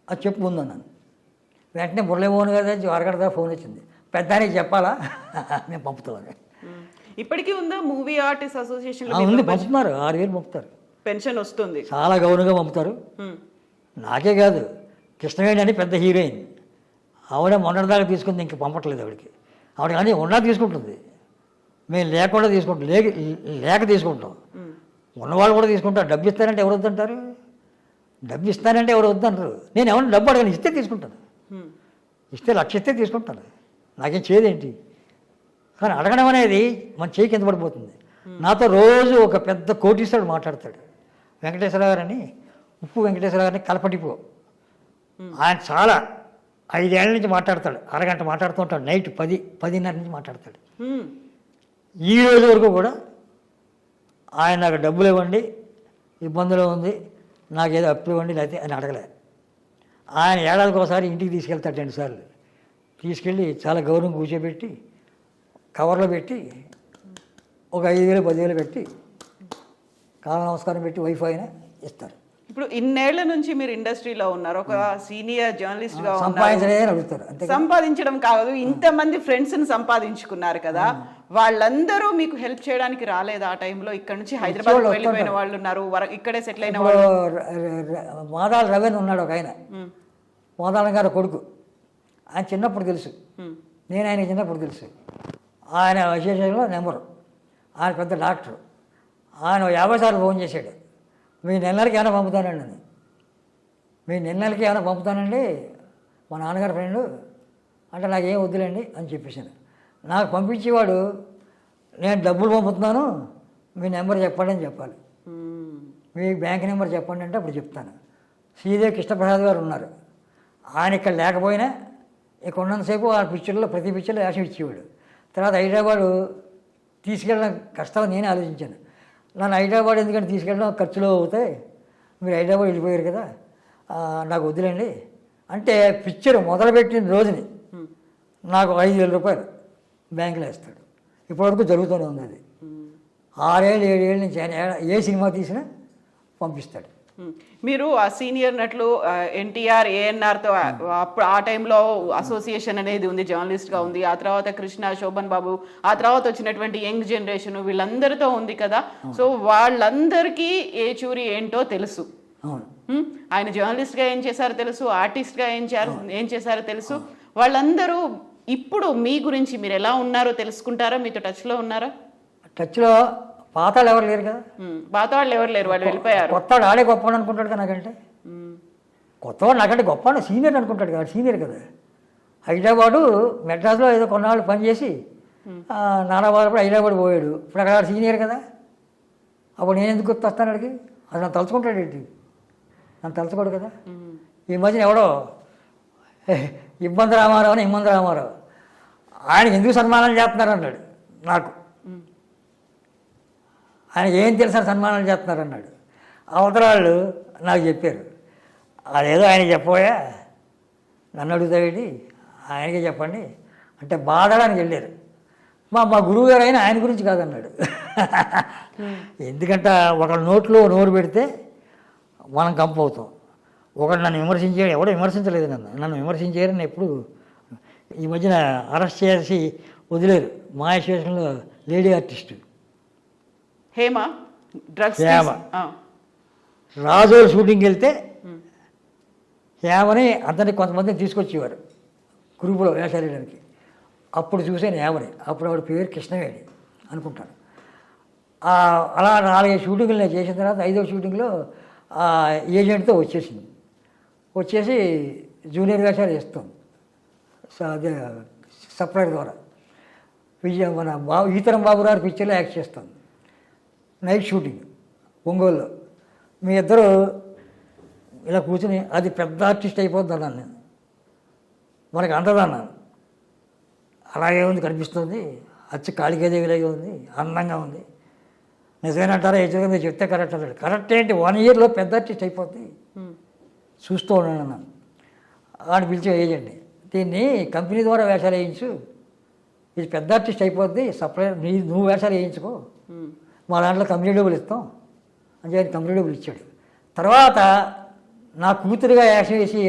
అది చెప్పు ముందన్నాను. వెంటనే మురళీమోహన్ గారి నుంచి అరగడదా ఫోన్ వచ్చింది, పెద్దానికి చెప్పాలా నేను పంపుతామని. ఇప్పటికీ ఉందా మూవీ ఆర్టిస్ట్ అసోసియేషన్? ఉంది, పంపుతున్నారు, 6,000 పంపుతారు, పెన్షన్ వస్తుంది, చాలా గౌరవంగా పంపుతారు. నాకే కాదు, కృష్ణవేణి అని పెద్ద హీరోయిన్, ఆవిడ మొన్నటిదాకా తీసుకుంది, ఇంక పంపట్లేదు ఆవిడకి. ఆవిడ కానీ ఉన్నా తీసుకుంటుంది, మేము లేకుండా తీసుకుంటాం, లేక తీసుకుంటాం, ఉన్నవాళ్ళు కూడా తీసుకుంటారు. డబ్బు ఇస్తారంటే ఎవరు వద్దంటారు? డబ్బు ఇస్తానంటే ఎవరు వద్దంటారు? నేను ఎవరైనా డబ్బు అడగను, ఇస్తే తీసుకుంటాను, ఇస్తే 1,00,000 ఇస్తే తీసుకుంటాను, నాకేం చేయదేంటి. కానీ అడగడం అనేది మన చేయి కింద పడిపోతుంది. నాతో రోజు ఒక పెద్ద కోటీశ్వరుడు మాట్లాడతాడు, వెంకటేశ్వర గారని, ఉప్పు వెంకటేశ్వర గారిని కలపటిపో. ఆయన చాలా 5 ఏళ్ళ నుంచి మాట్లాడతాడు, అరగంట మాట్లాడుతూ ఉంటాడు, నైట్ 10:30 నుంచి మాట్లాడతాడు. ఈ రోజు వరకు కూడా ఆయన నాకు డబ్బులు ఇవ్వండి, ఇబ్బందులు ఉంది, నాకు ఏదో అప్పు ఇవ్వండి లేకపోతే అని అడగలే. ఆయన ఏడాదికి ఒకసారి ఇంటికి తీసుకెళ్తాడు, 2 సార్లు తీసుకెళ్ళి చాలా గౌరవం కూర్చోబెట్టి కవర్లో పెట్టి ఒక 5,000 10,000 పెట్టి కాల నమస్కారం పెట్టి వైఫ్ అయినా ఇస్తారు. ఇప్పుడు ఇన్నేళ్ల నుంచి మీరు ఇండస్ట్రీలో ఉన్నారు, ఒక సీనియర్ జర్నలిస్ట్ గా అడుగుతారు. సంపాదించడం కాదు, ఇంతమంది ఫ్రెండ్స్ ని సంపాదించుకున్నారు కదా, వాళ్ళందరూ మీకు హెల్ప్ చేయడానికి రాలేదు ఆ టైంలో? ఇక్కడ నుంచి హైదరాబాద్ వెళ్ళిపోయిన వాళ్ళు ఉన్నారు, ఇక్కడే సెటిల్ అయిన వాళ్ళు. మాదాల రవీన్ ఉన్నాడు ఒక ఆయన, మాదాల గారు కొడుకు, ఆయన చిన్నప్పుడు తెలుసు, నేను ఆయన చిన్నప్పుడు తెలుసు. ఆయన విశేషంలో నెంబరు, ఆయన పెద్ద డాక్టర్. ఆయన 50 సార్లు ఫోన్ చేశాడు, మీ నెలలకి ఏమైనా పంపుతానండి అని. మీ నెలలకి ఏమైనా పంపుతానండి మా నాన్నగారి ఫ్రెండు అంటే, నాకేం వద్దులేండి అని చెప్పేసాను. నాకు పంపించేవాడు, నేను డబ్బులు పంపుతున్నాను, మీ నెంబర్ చెప్పండి అని చెప్పాలి, మీ బ్యాంక్ నెంబర్ చెప్పండి అంటే అప్పుడు చెప్తాను. శ్రీదేవి కృష్ణప్రసాద్ గారు ఉన్నారు, ఆయన ఇక్కడ లేకపోయినా ఇక ఉన్నంతసేపు ఆ పిక్చర్లో ప్రతి పిక్చర్లో వేషం ఇచ్చేవాడు. తర్వాత హైదరాబాదు తీసుకెళ్ళడం కష్టం నేనే ఆలోచించాను. నన్ను హైదరాబాద్ ఎందుకంటే తీసుకెళ్ళడం ఖర్చులో అవుతాయి, మీరు హైదరాబాద్ వెళ్ళిపోయారు కదా, నాకు వద్దులేండి అంటే పిక్చర్ మొదలుపెట్టిన రోజుని నాకు 5,000 రూపాయలు బ్యాంకులో వేస్తాడు. ఇప్పటివరకు జరుగుతూనే ఉంది అది. 6 ఏళ్ళు 7 ఏళ్ళ నుంచి ఆయన ఏ సినిమా తీసినా పంపిస్తాడు. మీరు ఆ సీనియర్ నటులు ఎన్టీఆర్ ఏఎన్ఆర్తో అప్పుడు ఆ టైంలో అసోసియేషన్ అనేది ఉంది, జర్నలిస్ట్గా ఉంది. ఆ తర్వాత కృష్ణ, శోభన్ బాబు, ఆ తర్వాత వచ్చినటువంటి యంగ్ జనరేషన్ వీళ్ళందరితో ఉంది కదా. సో వాళ్ళందరికీ ఏచూరి ఏంటో తెలుసు. అవును, ఆయన జర్నలిస్ట్గా ఏం చేశారో తెలుసు, ఆర్టిస్ట్గా ఏం చేశారో తెలుసు. వాళ్ళందరూ ఇప్పుడు మీ గురించి మీరు ఎలా ఉన్నారో తెలుసుకుంటారా? మీతో టచ్లో ఉన్నారా? టచ్లో పాత వాళ్ళు ఎవరు లేరు కదా. పాత వాళ్ళు ఎవరు లేరు, వాళ్ళు వెళ్ళిపోయారు. కొత్తవాడు ఆడే గొప్పవాడు అనుకుంటాడు కదా నాకంటే. కొత్తవాడు నాకంటే గొప్పవాడు సీనియర్ అనుకుంటాడు కదా, సీనియర్ కదా. హైదరాబాదు మెడ్రాస్లో ఏదో కొన్నాళ్ళు పనిచేసి నానాబాద్ కూడా హైదరాబాద్ పోయాడు. ఇప్పుడు అక్కడ సీనియర్ కదా. అప్పుడు నేను ఎందుకు గుర్తొస్తాను అడిగి? అది నన్ను తలుచుకుంటాడు ఏంటి? నన్ను తలుచుకోడు కదా. ఈ మధ్యన ఎవడో ఇబ్బంది రామారావు అని ఇబ్బంది రామారావు ఆయనకి ఎందుకు సన్మానాలు చేస్తున్నారు అన్నాడు. నాకు ఆయనకి ఏం తెలుసని సన్మానాలు చేస్తున్నారు అన్నాడు. అవతల వాళ్ళు నాకు చెప్పారు, అదేదో ఆయన చెప్పబోయా నన్ను అడుగుతావేంటి, ఆయనకే చెప్పండి అంటే బాధడానికి వెళ్ళారు. మా గురువు గారు అయినా ఆయన గురించి కాదన్నాడు. ఎందుకంటే ఒకళ్ళ నోట్లో నోరు పెడితే మనం కంపు అవుతాం. ఒకడు నన్ను విమర్శించాడు, ఎవడో విమర్శించలేదు నన్ను విమర్శించారని ఎప్పుడు. ఈ మధ్యన అరెస్ట్ చేసి వదిలేరు మాయాశేషంలో lady artist Hema, drugs Hema. Razole షూటింగ్కి వెళ్తే హేమని అతనికి కొంతమందిని తీసుకొచ్చేవారు గ్రూపులో వేషాలు వేయడానికి. అప్పుడు చూసాను హేమని. అప్పుడు ఆవిడ పేరు కృష్ణవేణి అనుకుంటాను. అలా 4-5 షూటింగ్లు నేను చేసిన తర్వాత 5వ షూటింగ్లో ఏజెంట్తో వచ్చేసి జూనియర్ వేషాలు వేస్తాం అదే సప్లైర్ ద్వారా. మన ఈతరం బాబు గారి పిక్చర్లో యాక్ట్ చేస్తాం. నైట్ షూటింగ్ ఒంగోలులో. మీ ఇద్దరు ఇలా కూర్చుని అది పెద్ద ఆర్టిస్ట్ అయిపోద్ది అన్నాను నేను. మనకు అందదన్నాను. అలాగే ఉంది, కనిపిస్తుంది, అచ్చి కాళికాదేవిలాగే ఉంది, అందంగా ఉంది. నిజమేనంటారా? ఏదో మీరు చెప్తే కరెక్ట్ అన్నాడు. కరెక్ట్ ఏంటి, 1 ఇయర్లో పెద్ద ఆర్టిస్ట్ అయిపోద్ది, చూస్తూ ఉన్నాను అన్నాను. ఆడు పిలిచే ఏజెంట్ని, దీన్ని కంపెనీ ద్వారా వేషాలు వేయించు, ఇది పెద్ద ఆర్టిస్ట్ అయిపోద్ది, సప్లై నువ్వు వేషాలు వేయించుకో, మా దాంట్లో కంపెనీ డబ్బులు ఇస్తాం అని చెప్పి కంపెనీ డబ్బులు ఇచ్చాడు. తర్వాత నా కూతురుగా యాక్షన్ వేసి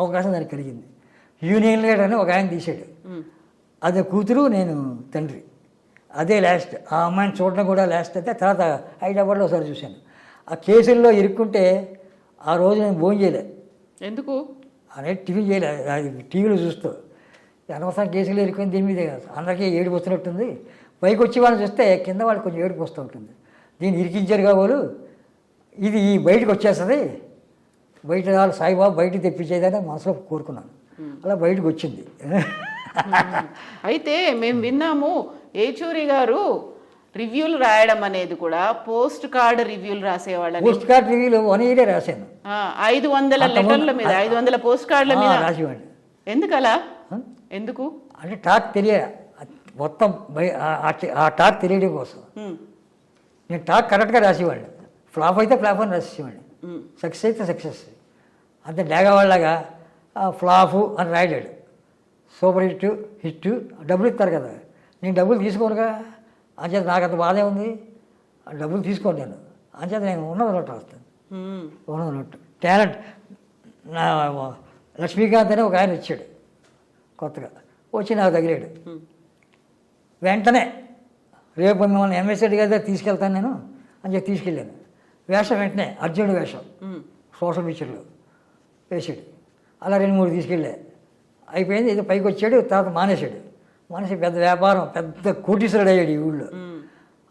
అవకాశం దానికి కలిగింది. యూనియన్ లీడర్ అని ఒక ఆయన తీశాడు. అదే కూతురు, నేను తండ్రి. అదే లాస్ట్. ఆ అమ్మాయిని చూడడం కూడా లాస్ట్. అయితే తర్వాత హైదరాబాద్లో ఒకసారి చూశాను. ఆ కేసుల్లో ఇరుక్కుంటే ఆ రోజు నేను భోజనం చేయలే. ఎందుకు అనేది టీవీ చేయలే, అది టీవీలో చూస్తూ అనవసరం కేసులు ఇరుక్కొని దీని మీదే కాదు. అందరికీ ఏడుపు వస్తున్నట్టుంది. పైకి వచ్చి వాళ్ళని చూస్తే కింద వాళ్ళకి కొంచెం ఏడుపు వస్తూ ఉంటుంది. దీన్ని ఇరికించారు కాబోలు ఇది బయటకు వచ్చేస్తుంది, బయట వాళ్ళు సాయిబాబు బయటకు తెప్పించేదని మనసులో కోరుకున్నాను. అలా బయటకు వచ్చింది. అయితే మేము విన్నాము ఏచూరి గారు రివ్యూలు రాయడం అనేది కూడా పోస్ట్ కార్డ్ రివ్యూలు రాసేవాళ్ళని. పోస్ట్ కార్డ్ రివ్యూలు 1 ఇయరే రాశాను. 500 లెటర్ల మీద, 500 పోస్ట్ కార్డుల మీద రాసేవాడిని. ఎందుకు అలా? ఎందుకు అంటే టాక్ మొత్తం ఆ టాక్ తెలియడం కోసం నేను టాక్ కరెక్ట్గా రాసేవాడిని. ఫ్లాప్ అయితే ఫ్లాప్ అని రాసేవాడిని, సక్సెస్ అయితే సక్సెస్. అంతే డేగవాళ్ళగా ఫ్లాపు అని రాయడాడు. సూపర్ హిట్ డబ్బులు ఇస్తారు కదా, నేను డబ్బులు తీసుకోనుగా. అంచేత నాకు అంత బాధే ఉంది, డబ్బులు తీసుకోను నేను. అంచేత నేను ఉన్నది నోట్ రాస్తాను. ఉన్నది నోట్ టాలెంట్. నా లక్ష్మీకాంత్ అని ఒక ఆయన వచ్చాడు కొత్తగా, వచ్చి నాకు తగిలాడు. వెంటనే రేపు మిమ్మల్ని ఎంఎస్ రెడ్డి గారి దగ్గర తీసుకెళ్తాను నేను అని చెప్పి తీసుకెళ్ళాను. వేషం వెంటనే అర్జునుడు వేషం సోషల్ పిక్చర్లో వేసాడు. అలా 2-3 తీసుకెళ్ళా. అయిపోయింది. ఇది పైకి వచ్చాడు. తర్వాత మానేశాడు. పెద్ద వ్యాపారం, పెద్ద కోటీశ్వరుడు అయ్యాడు ఈ ఊళ్ళో.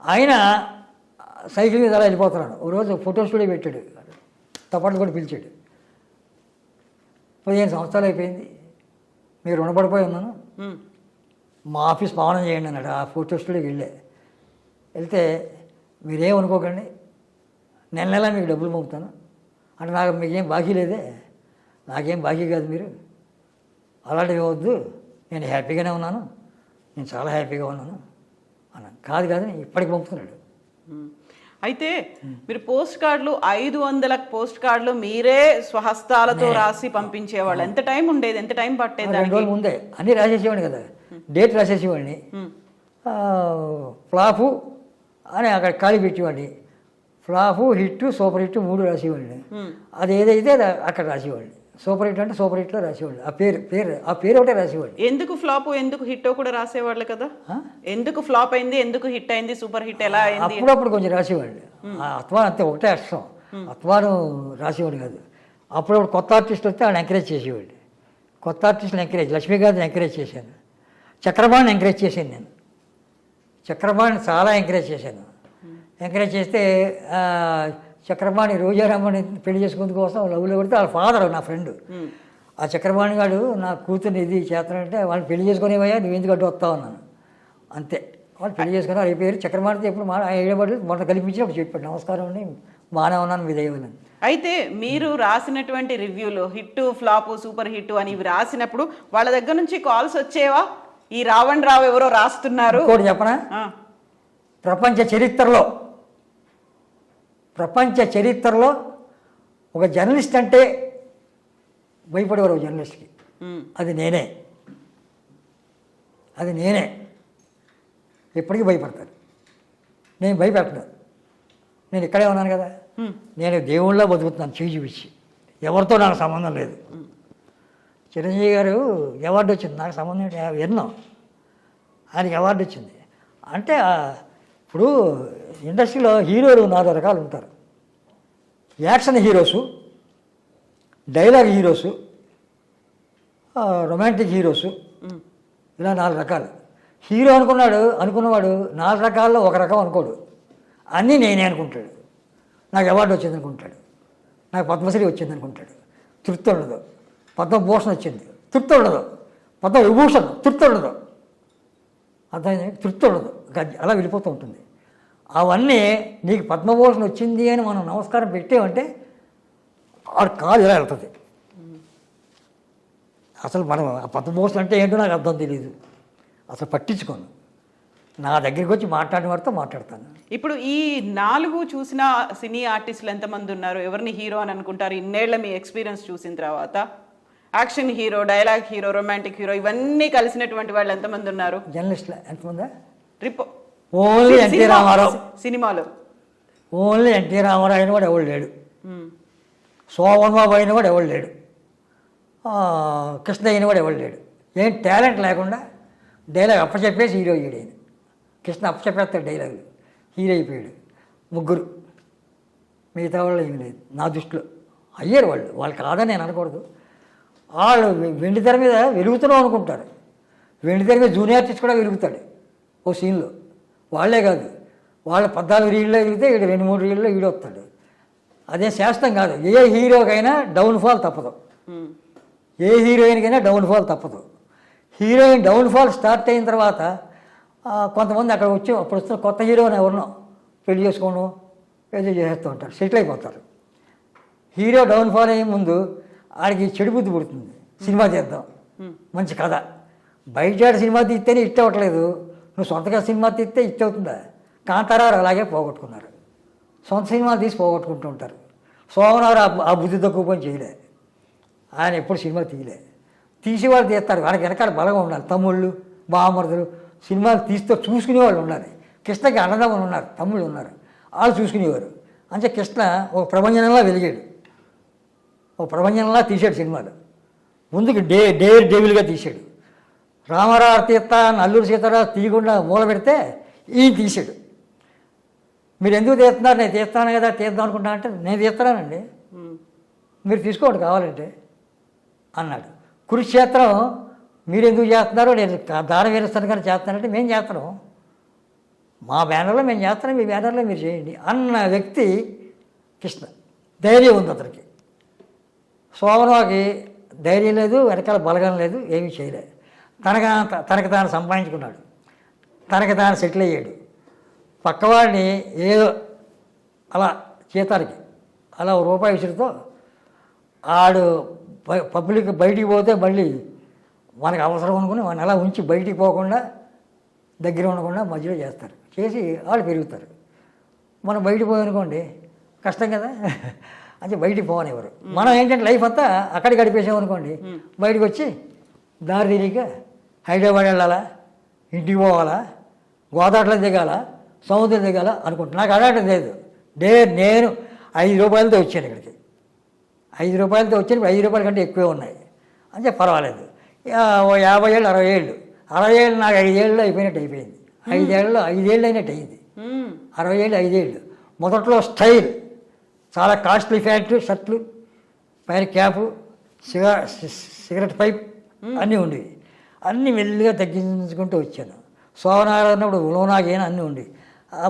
ఆయన సైకిల్ మీద అలా వెళ్ళిపోతున్నాడు. ఓ రోజు ఫోటో స్టూడియో పెట్టాడు, తప్పట్లు కూడా పిలిచాడు. 15 సంవత్సరాలు అయిపోయింది, మీరు రుణపడిపోయి ఉన్నాను, మా ఆఫీస్ పావనం చేయండి అన్నాడు. ఆ ఫోటో స్టూడియోకి వెళ్తే మీరేమనుకోకండి, నెల మీకు డబ్బులు పంపుతాను అంటే. నాకు మీకేం బాకీ లేదే, నాకేం బాకీ కాదు, మీరు అలాంటివి వద్దు, నేను హ్యాపీగానే ఉన్నాను, నేను చాలా హ్యాపీగా ఉన్నాను అన్నాను. కాదు కాదు ఇప్పటికి పంపుతున్నాడు. అయితే మీరు పోస్ట్ కార్డులు 500 పోస్ట్ కార్డులు మీరే స్వహస్తాలతో రాసి పంపించేవాళ్ళు. ఎంత టైం ఉండేది, ఎంత టైం పట్టేది? 2 రోజుల ముందే అన్నీ రాసేసేవాడిని కదా, డేట్ రాసేసేవాడిని, ఫ్లాపు అని అక్కడ ఖాళీ పెట్టేవాడిని, ఫ్లాపు హిట్ సూపర్ హిట్ 3 రాసేవాడిని. అది ఏదైతే అక్కడ రాసేవాడిని. సూపర్ హిట్ అంటే సూపర్ హిట్లో రాసేవాళ్ళు, ఆ పేరు ఒకటే రాసేవాళ్ళు. ఎందుకు ఫ్లాప్ ఎందుకు హిట్ కూడా రాసేవాళ్ళు కదా, ఎందుకు ఫ్లాప్ అయింది, ఎందుకు హిట్ అయింది, సూపర్ హిట్ ఎలా అయింది? అప్పుడప్పుడు కొంచెం రాసేవాళ్ళు. అత్వారం అంతే ఒకటే అక్షరం, అత్వారం రాసేవాడు కాదు. అప్పుడప్పుడు కొత్త ఆర్టిస్ట్ వస్తే వాళ్ళని ఎంకరేజ్ చేసేవాళ్ళు. కొత్త ఆర్టిస్ట్ని ఎంకరేజ్, లక్ష్మీకాంత్ని ఎంకరేజ్ చేశాను, చక్రపాణిని ఎంకరేజ్ చేశాను. నేను చక్రపాణిని చాలా ఎంకరేజ్ చేశాను. ఎంకరేజ్ చేస్తే చక్రపాణి రోజారామని పెళ్లి చేసుకునే కోసం లవ్లో పడితే వాళ్ళ ఫాదర్ నా ఫ్రెండ్. ఆ చక్రపాణి గారు నా కూతుర్ని ఇది చేస్తానంటే వాళ్ళని పెళ్లి చేసుకునేవయ్యా, నువ్వు ఎందుకు అడ్డు వస్తావు అన్నాను. అంతే, వాళ్ళు పెళ్లి చేసుకుని వాళ్ళ పేరు చక్రపాణితో ఎప్పుడు ఏడబడి మొన్న కల్పించి అప్పుడు చెప్పాడు, నమస్కారం అండి బాగానే ఉన్నాను మీ దైవం. అయితే మీరు రాసినటువంటి రివ్యూలో హిట్ ఫ్లాప్ సూపర్ హిట్ అని ఇవి రాసినప్పుడు వాళ్ళ దగ్గర నుంచి కాల్స్ వచ్చేవా, ఈ రావణ్ రావు ఎవరో రాస్తున్నారు? ఇంకోటి చెప్పనా, ప్రపంచ చరిత్రలో ఒక జర్నలిస్ట్ అంటే భయపడేవారు. ఒక జర్నలిస్ట్కి అది నేనే ఎప్పటికీ భయపడతాను. నేను భయపెట్టను, నేను ఇక్కడే ఉన్నాను కదా, నేను దేవుళ్ళ బతుకుతున్నాను చేయి చూపించి, ఎవరితో నాకు సంబంధం లేదు. చిరంజీవి గారు అవార్డు వచ్చింది, నాకు సంబంధం ఏంటి, ఎన్నో ఆయనకి అవార్డు వచ్చింది. అంటే ఇప్పుడు ఇండస్ట్రీలో హీరోలు 4 రకాలు ఉంటారు. Action heroes, dialogue heroes, romantic heroes, ఇలా 4 రకాలు. హీరో అనుకున్నవాడు 4 రకాల్లో ఒక రకం అనుకోడు, అన్నీ నేనే అనుకుంటాడు. నాకు అవార్డు వచ్చింది అనుకుంటాడు, నాకు పద్మశ్రీ వచ్చింది అనుకుంటాడు, తృప్తి ఉండదు. పద్మభూషణ్ వచ్చింది, తృప్తి ఉండదు. పద్మవిభూషణ్ తృప్తి ఉండదు, అర్థమైంది, తృప్తి ఉండదు, అలా వెళ్ళిపోతూ ఉంటుంది. అవన్నీ నీకు పద్మభూషణ్ వచ్చింది అని మనం నమస్కారం పెట్టామంటే ఆడు కాదు ఇలా వెళ్తుంది. అసలు మనం ఆ పద్మభూషణ్ అంటే ఏంటో నాకు అర్థం తెలియదు, అసలు పట్టించుకోను. నా దగ్గరికి వచ్చి మాట్లాడిన వారితో మాట్లాడతాను. ఇప్పుడు ఈ 4 చూసిన సినీ ఆర్టిస్టులు ఎంతమంది ఉన్నారు, ఎవరిని హీరో అని అనుకుంటారు ఇన్నేళ్ల మీ ఎక్స్పీరియన్స్ చూసిన తర్వాత? Action hero, dialogue hero, romantic hero ఇవన్నీ కలిసినటువంటి వాళ్ళు ఎంతమంది ఉన్నారు? జర్నలిస్టులు ఎంతమందా? ఓన్లీ ఎన్టీ రామారావు సినిమాలో ఓన్లీ ఎన్టీ రామారావు అయిన వాడు ఎవడు లేడు, శోభన్ బాబు అయిన వాడు ఎవడు లేడు, కృష్ణ అయిన వాడు ఎవడు లేడు. ఏం టాలెంట్ లేకుండా డైలాగ్ అప్పచెప్పేసి హీరో అయ్యాడు. కృష్ణ అప్పచెప్పేస్తాడు డైలాగులు, హీరో అయిపోయాడు. 3 మిగతా వాళ్ళు ఏమి లేదు నా దృష్టిలో. అయ్యారు వాళ్ళు కాదని నేను అనకూడదు. వాళ్ళు వెండి తెర మీద వెలుగుతున్నాం అనుకుంటారు, వెండి తెర మీద జూనియర్ ఆర్టిస్ట్ కూడా వెలుగుతాడు ఓ సీన్లో. వాళ్ళే కాదు, వాళ్ళ 14 రీల్లో వెలిగితే 2-3 రీల్లో వస్తాడు. అదే శాస్త్రం కాదు. ఏ హీరోకైనా డౌన్ఫాల్ తప్పదు, ఏ హీరోయిన్కైనా డౌన్ఫాల్ తప్పదు. హీరోయిన్ డౌన్ఫాల్ స్టార్ట్ అయిన తర్వాత కొంతమంది అక్కడ అప్పుడు వస్తున్న కొత్త హీరోని ఎవరినో పెళ్లి చేసుకోవడం ఏదో చేస్తూ ఉంటారు, సెటిల్ అయిపోతారు. హీరో డౌన్ఫాల్ అయ్యే ముందు ఆడికి చెడు బుద్ధి పుడుతుంది, సినిమా చేద్దాం, మంచి కథ. బయట సినిమా తీస్తేనే హిట్ అవ్వట్లేదు, నువ్వు సొంతగా సినిమా తీస్తే హిట్ అవుతుందా? కాంతారావు అలాగే పోగొట్టుకున్నారు, సొంత సినిమాలు తీసి పోగొట్టుకుంటూ ఉంటారు. సోమనారు ఆ బుద్ధి తక్కువ పని చేయలే, ఆయన ఎప్పుడు సినిమా తీసేవాళ్ళు తీస్తారు. వాళ్ళకి వెనకాల బలంగా ఉండాలి, తమ్ముళ్ళు బామర్దులు సినిమాలు తీస్తూ చూసుకునే వాళ్ళు ఉండాలి. కృష్ణకి అన్నదమ్ములు ఉన్నారు, తమ్ముళ్ళు ఉన్నారు, వాళ్ళు చూసుకునేవారు. అంటే కృష్ణ ఒక ప్రభంజనంలా వెలిగాడు, ఒక ప్రభంజనంలా తీసాడు సినిమాలు. ముందుకు డేవిల్గా తీసాడు. రామారావు తీస్తా అల్లూరి సీతారావు తీయకుండా మూల పెడితే ఈయన తీసాడు. మీరు ఎందుకు తీస్తున్నారు, నేను తీస్తాను కదా తీద్దాం అనుకుంటా అంటే నేను తీస్తున్నానండి, మీరు తీసుకోండి కావాలంటే అన్నాడు. కురుక్షేత్రం మీరు ఎందుకు చేస్తున్నారో, నేను దారం వేరుస్తాను కానీ చేస్తానంటే మేము చేస్తున్నాం, మా బ్యానర్లో మేము చేస్తున్నాం, మీ బ్యానర్లో మీరు చేయండి అన్న వ్యక్తి కృష్ణ. ధైర్యం ఉంది అతనికి. శోభనకి ధైర్యం లేదు, వెనకాల బలగం లేదు, ఏమీ చేయలేదు. తనకు తాను సంపాదించుకున్నాడు, తనకు తాను సెటిల్ అయ్యాడు. పక్కవాడిని ఏదో అలా చేతానికి అలా ₹1 విసురుతో ఆడు పబ్లిక్ బయటికి పోతే మళ్ళీ మనకు అవసరం అనుకుని వాళ్ళని అలా ఉంచి బయటికి పోకుండా దగ్గర ఉండకుండా మధ్యలో చేస్తారు, చేసి వాళ్ళు పెరుగుతారు. మనం బయటికి పోయామనుకోండి కష్టం కదా, అంటే బయటికి పోవనివ్వరు. మనం ఏంటంటే లైఫ్ అంతా అక్కడ గడిపేసామనుకోండి, బయటకు వచ్చి దారి తిరిగి హైదరాబాద్ వెళ్ళాలా, ఇంటికి పోవాలా, గోదావరిలో దిగాల, సముద్రం దిగాల అనుకుంటున్నా. నాకు అలాంటి లేదు. నేను 5 రూపాయలతో వచ్చాను ఇక్కడికి. 5 రూపాయలతో వచ్చాను. 5 రూపాయల కంటే ఎక్కువే ఉన్నాయి అంటే పర్వాలేదు. 50 ఏళ్ళు 60 ఏళ్ళు 60 ఏళ్ళు నాకు 5 ఏళ్ళు అయిపోయినట్టు అయిపోయింది. 5 ఏళ్ళు అయినట్టు అయింది. 60 ఏళ్ళు 5 ఏళ్ళు. మొదట్లో స్టైల్ చాలా కాస్ట్లీ ప్యాంటు షర్ట్లు, పైన క్యాపు, సిగరెట్ పైప్ అన్నీ ఉండేవి. అన్నీ మెల్లిగా తగ్గించుకుంటూ వచ్చాను. శోభనాలు ఉన్నప్పుడు లోనాగేనా అన్నీ ఉండి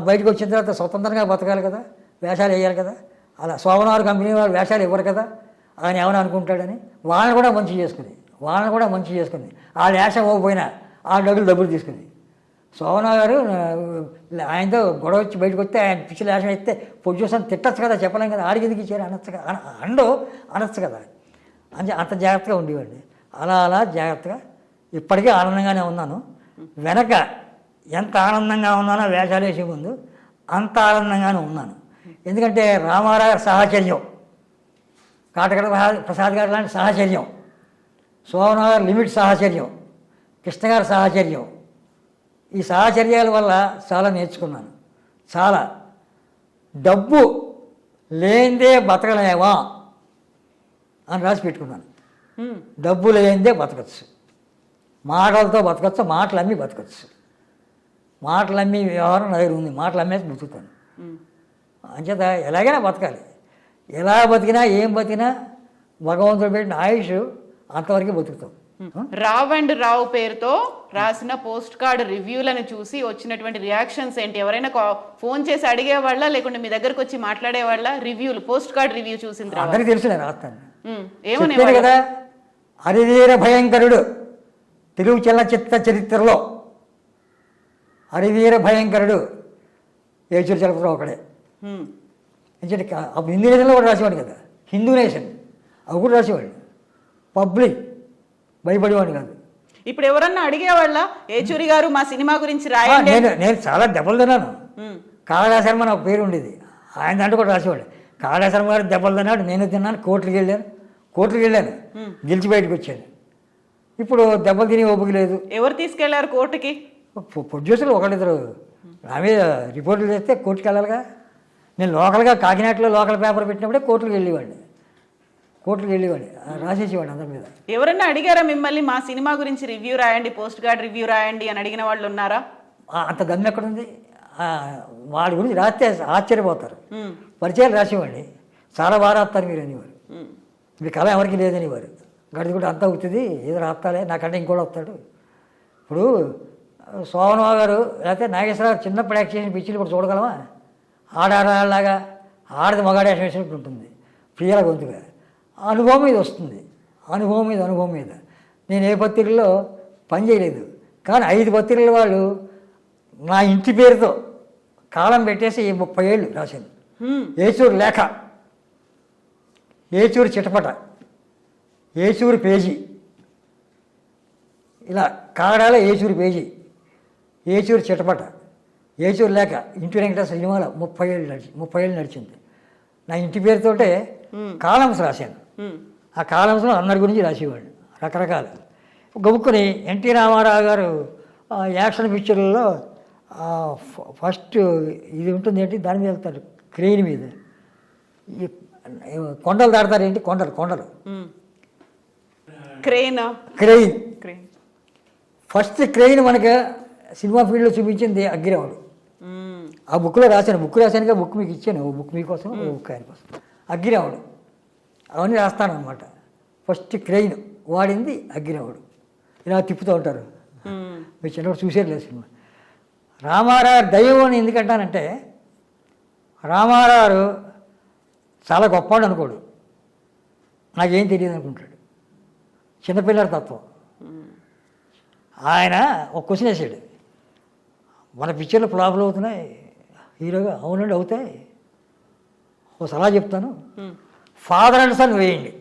బయటకు వచ్చిన తర్వాత స్వతంత్రంగా బతకాలి కదా, వేషాలు వేయాలి కదా. అలా శోభనాలు కంపెనీ వాళ్ళు వేషాలు ఇవ్వరు కదా, ఆయన ఏమైనా అనుకుంటాడని వాళ్ళని కూడా మంచి చేసుకుని ఆ వేషం ఇవ్వకపోయినా ఆ డబ్బులు తీసుకుని శోభనా గారు ఆయనతో గొడవ వచ్చి బయటకు వస్తే ఆయన పిచ్చి వేషం ఇస్తే ప్రొడ్యూసర్ తిట్టచ్చు కదా, చెప్పలేం కదా, ఆడికి ఎందుకు ఇచ్చారు అనొచ్చు కదా. అంత జాగ్రత్తగా ఉండేవాడిని. అలా జాగ్రత్తగా ఇప్పటికీ ఆనందంగానే ఉన్నాను. వెనక ఎంత ఆనందంగా ఉన్నానో వేషాలు వేసే ముందు అంత ఆనందంగానే ఉన్నాను. ఎందుకంటే రామారావు గారి సాహచర్యం, కాటకడ ప్రసాద్ గారి లాంటి సాహచర్యం, శోభనా గారి లిమిట్ సాహచర్యం, కృష్ణ గారి సాహచర్యం, ఈ సాహచర్యాల వల్ల చాలా నేర్చుకున్నాను. చాలా డబ్బు లేనిదే బతకలేవా అని రాసి పెట్టుకున్నాను. డబ్బు లేనిదే బతకచ్చు, మాటలతో బతకచ్చు, మాటలు అమ్మి బతకచ్చు. మాటలు అమ్మి వ్యవహారం నా దగ్గర ఉంది, మాటలు అమ్మేసి బతుకుతాను. అంచేత ఎలాగైనా బతకాలి. ఎలా బతికినా ఏం బతికినా భగవంతుడు పెట్టిన ఆయుష్ అంతవరకు బతుకుతాం. రావ్ అండ్ రావ్ పేరుతో రాసిన పోస్ట్ కార్డ్ రివ్యూలను చూసి వచ్చినటువంటి రియాక్షన్స్ ఏంటి? ఎవరైనా ఫోన్ చేసి అడిగేవాళ్ళ, లేకుంటే మీ దగ్గరకు వచ్చి మాట్లాడేవాళ్ళ? రివ్యూలు, పోస్ట్ కార్డ్ రివ్యూ చూసిన తర్వాత అందరికీ తెలుసు, నేను రాస్తాను. ఏమనే కదా, హరివీర భయంకరుడు తెలుగు చలనచిత్ర చరిత్రలో హరివీర భయంకరుడు ఏచూరి చలపతిరావు ఒకడే. ఎందుకంటే అప్పుడు హిందూ నేషన్లో కూడా రాసేవాడు కదా, హిందూ నేషన్ అవి కూడా రాసేవాడు. పబ్లిక్ భయపడేవాడు కాదు. ఇప్పుడు ఎవరన్నా అడిగేవాళ్ళ ఏచూరి గారు మా సినిమా గురించి రాయండి? నేను చాలా దెబ్బలు తిన్నాను. కాళాశర్మ నాకు పేరు ఉండేది, ఆయన దాంట్లో కూడా రాసేవాడు. కాళాశర్మ గారు దెబ్బలు తిన్నాడు, నేను తిన్నాను. కోర్టుకి వెళ్ళాను, గెలిచి బయటకు వచ్చాను. ఇప్పుడు దెబ్బలు తిని ఓపిక లేదు. ఎవరు తీసుకెళ్లారు కోర్టుకి? ప్రొడ్యూసర్లు ఒకళ్ళిద్దరు నా మీద రిపోర్టులు చేస్తే కోర్టుకి వెళ్ళాలిగా. నేను లోకల్గా కాకినాడలో లోకల్ పేపర్ పెట్టినప్పుడే కోర్టుకు వెళ్ళేవాడిని రాసేసేవాడిని అందరి మీద. ఎవరన్నా అడిగారా మిమ్మల్ని మా సినిమా గురించి రివ్యూ రాయండి, పోస్ట్ కార్డ్ రివ్యూ రాయండి అని అడిగిన వాళ్ళు ఉన్నారా? అంత దమ్ము ఎక్కడుంది? వాడి గురించి రాస్తే ఆశ్చర్యపోతారు. పరిచయాలు రాసేవాడిని, చాలా బాగా రాస్తారు మీరు అనేవారు. మీ కళ ఎవరికి లేదనేవారు. గడిది కూడా అంతా అవుతుంది, ఏదో రాస్తాలే, నాకంటే ఇంకోటి వస్తాడు. ఇప్పుడు శోభనా గారు లేకపోతే నాగేశ్వరరావు చిన్నప్పుడు యాక్ట్ చేసిన పిచ్చిలు కూడా చూడగలమా? ఆడాడలాగా ఆడది మగాడే వేసినట్టు ఉంటుంది, ప్రియాల గొంతుగా. అనుభవం మీద వస్తుంది, అనుభవం మీద. నేను ఏ పత్రికల్లో పని చేయలేదు, కానీ 5 పత్రికల వాళ్ళు నా ఇంటి పేరుతో కాలం పెట్టేసి 30 ఏళ్ళు రాశాను. ఏచూరు లేఖ, ఏచూరు చిటపట, ఏచూరు పేజీ, ఇలా కాగడాల ఏచూరు పేజీ, ఏచూరు చిటపట, ఏచూరు లేఖ, ఇంటి వెంకటేశ్వర సినిమాలో 30 ఏళ్ళు నడిచింది. నా ఇంటి పేరుతోటే కాలమ్స్ రాశాను. ఆ కాలమ్స్లో అందరి గురించి రాసేవాళ్ళు రకరకాలు. గబుక్కుని ఎన్టీ రామారావు గారు యాక్షన్ పిక్చర్లలో ఫస్ట్ ఇది ఉంటుంది ఏంటి, దాని మీద వెళ్తాడు క్రెయిన్ మీద, ఈ కొండలు దాడతారు ఏంటి, కొండలు క్రెయిన్ ఫస్ట్ క్రెయిన్ మనకి సినిమా ఫీల్డ్లో చూపించింది అగ్గిరావుడు. ఆ బుక్లో రాశాను, బుక్ మీకు ఇచ్చాను, ఓ బుక్ మీకోసం, ఓ బుక్ ఆయన కోసం. అగ్గిరావుడు అవన్నీ రాస్తానమాట. ఫస్ట్ క్రెయిన్ వాడింది అగ్గిరావుడు. ఇలా తిప్పుతూ ఉంటారు, మీరు చిన్నప్పుడు చూసేది లేదు సినిమా. రామారావు దైవం అని ఎందుకంటానంటే, రామారావు చాలా గొప్పవాడు అనుకోడు, నాకేం తెలియదు అనుకుంటాడు, చిన్నపిల్లల తత్వం. ఆయన ఒక క్వశ్చన్ వేసాడు, మన పిక్చర్లు ఫ్లాప్లు అవుతున్నాయి హీరోగా. అవునండి అవుతాయి, ఓ సలహా చెప్తాను, ఫాదర్ అండ్ సన్ వేయండి,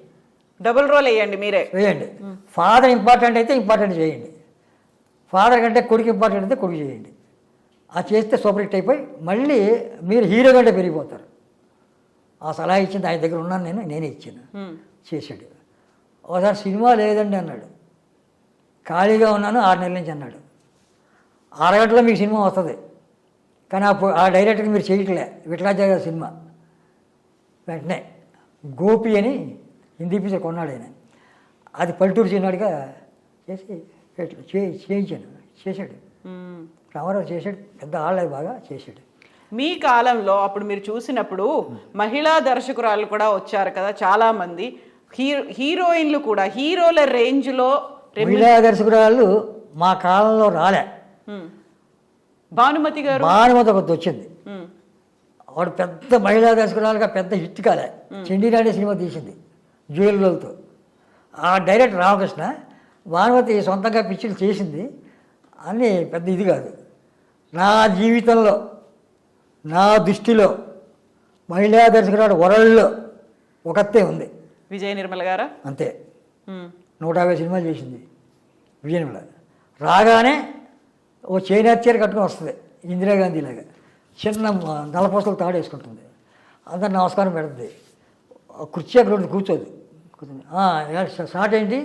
డబుల్ రోల్ వేయండి మీరే. వేయండి. ఫాదర్ ఇంపార్టెంట్ అయితే ఇంపార్టెంట్ చేయండి, ఫాదర్ కంటే కొడుకు ఇంపార్టెంట్ అయితే కొడుకు చేయండి. అది చేస్తే సూపర్ హిట్ అయిపోయి మళ్ళీ మీరు హీరో కంటే పెరిగిపోతారు. ఆ సలహా ఇచ్చింది ఆయన దగ్గర ఉన్నాను, నేనే ఇచ్చాను. చేశాడు. ఒకసారి సినిమా లేదండి అన్నాడు, ఖాళీగా ఉన్నాను 6 నెలల నుంచి అన్నాడు. 6 గంటల్లో మీకు సినిమా వస్తుంది, కానీ అప్పుడు ఆ డైరెక్టర్కి మీరు చేయట్లే. విఠలాచార్య గారి సినిమా వెంటనే గోపి అని హిందీ పిక్చర్ కొన్నాడు ఆయన, అది పల్లెటూరు చిన్నాడుగా చేసి చేయించాను. చేశాడు, రామారావు చేశాడు, పెద్ద ఆళ్ళది బాగా చేశాడు. మీ కాలంలో అప్పుడు మీరు చూసినప్పుడు మహిళా దర్శకురాలు కూడా వచ్చారు కదా చాలా మంది, హీరోయిన్లు కూడా హీరోల రేంజ్లో. మహిళా దర్శకురాలు మా కాలంలో రాలే. భానుమతి గారు, భానుమతి ఒకటి వచ్చింది, ఆవిడ పెద్ద మహిళా దర్శకురాలుగా పెద్ద హిట్ కాలే. చెండినాడే సినిమా తీసింది జ్యువెల్తో. ఆ డైరెక్టర్ రామకృష్ణ. భానుమతి సొంతంగా పిక్చర్లు చేసింది, అన్నీ పెద్ద ఇది కాదు. నా జీవితంలో, నా దృష్టిలో మహిళా దర్శకురాలు వరల్డ్లో ఒకతే ఉంది, విజయ నిర్మల గారా. అంతే. 150 సినిమాలు చేసింది విజయ నిర్మల. రాగానే ఓ చైనా చీర కట్టుకొని వస్తుంది ఇందిరాగాంధీలాగా, చిన్న నలపూసలు తాడు వేసుకుంటుంది, అందరు నమస్కారం పెడుతుంది, కుర్చీ అక్కడ ఉంటుంది, కూర్చోదు. షార్ట్ ఏంటి,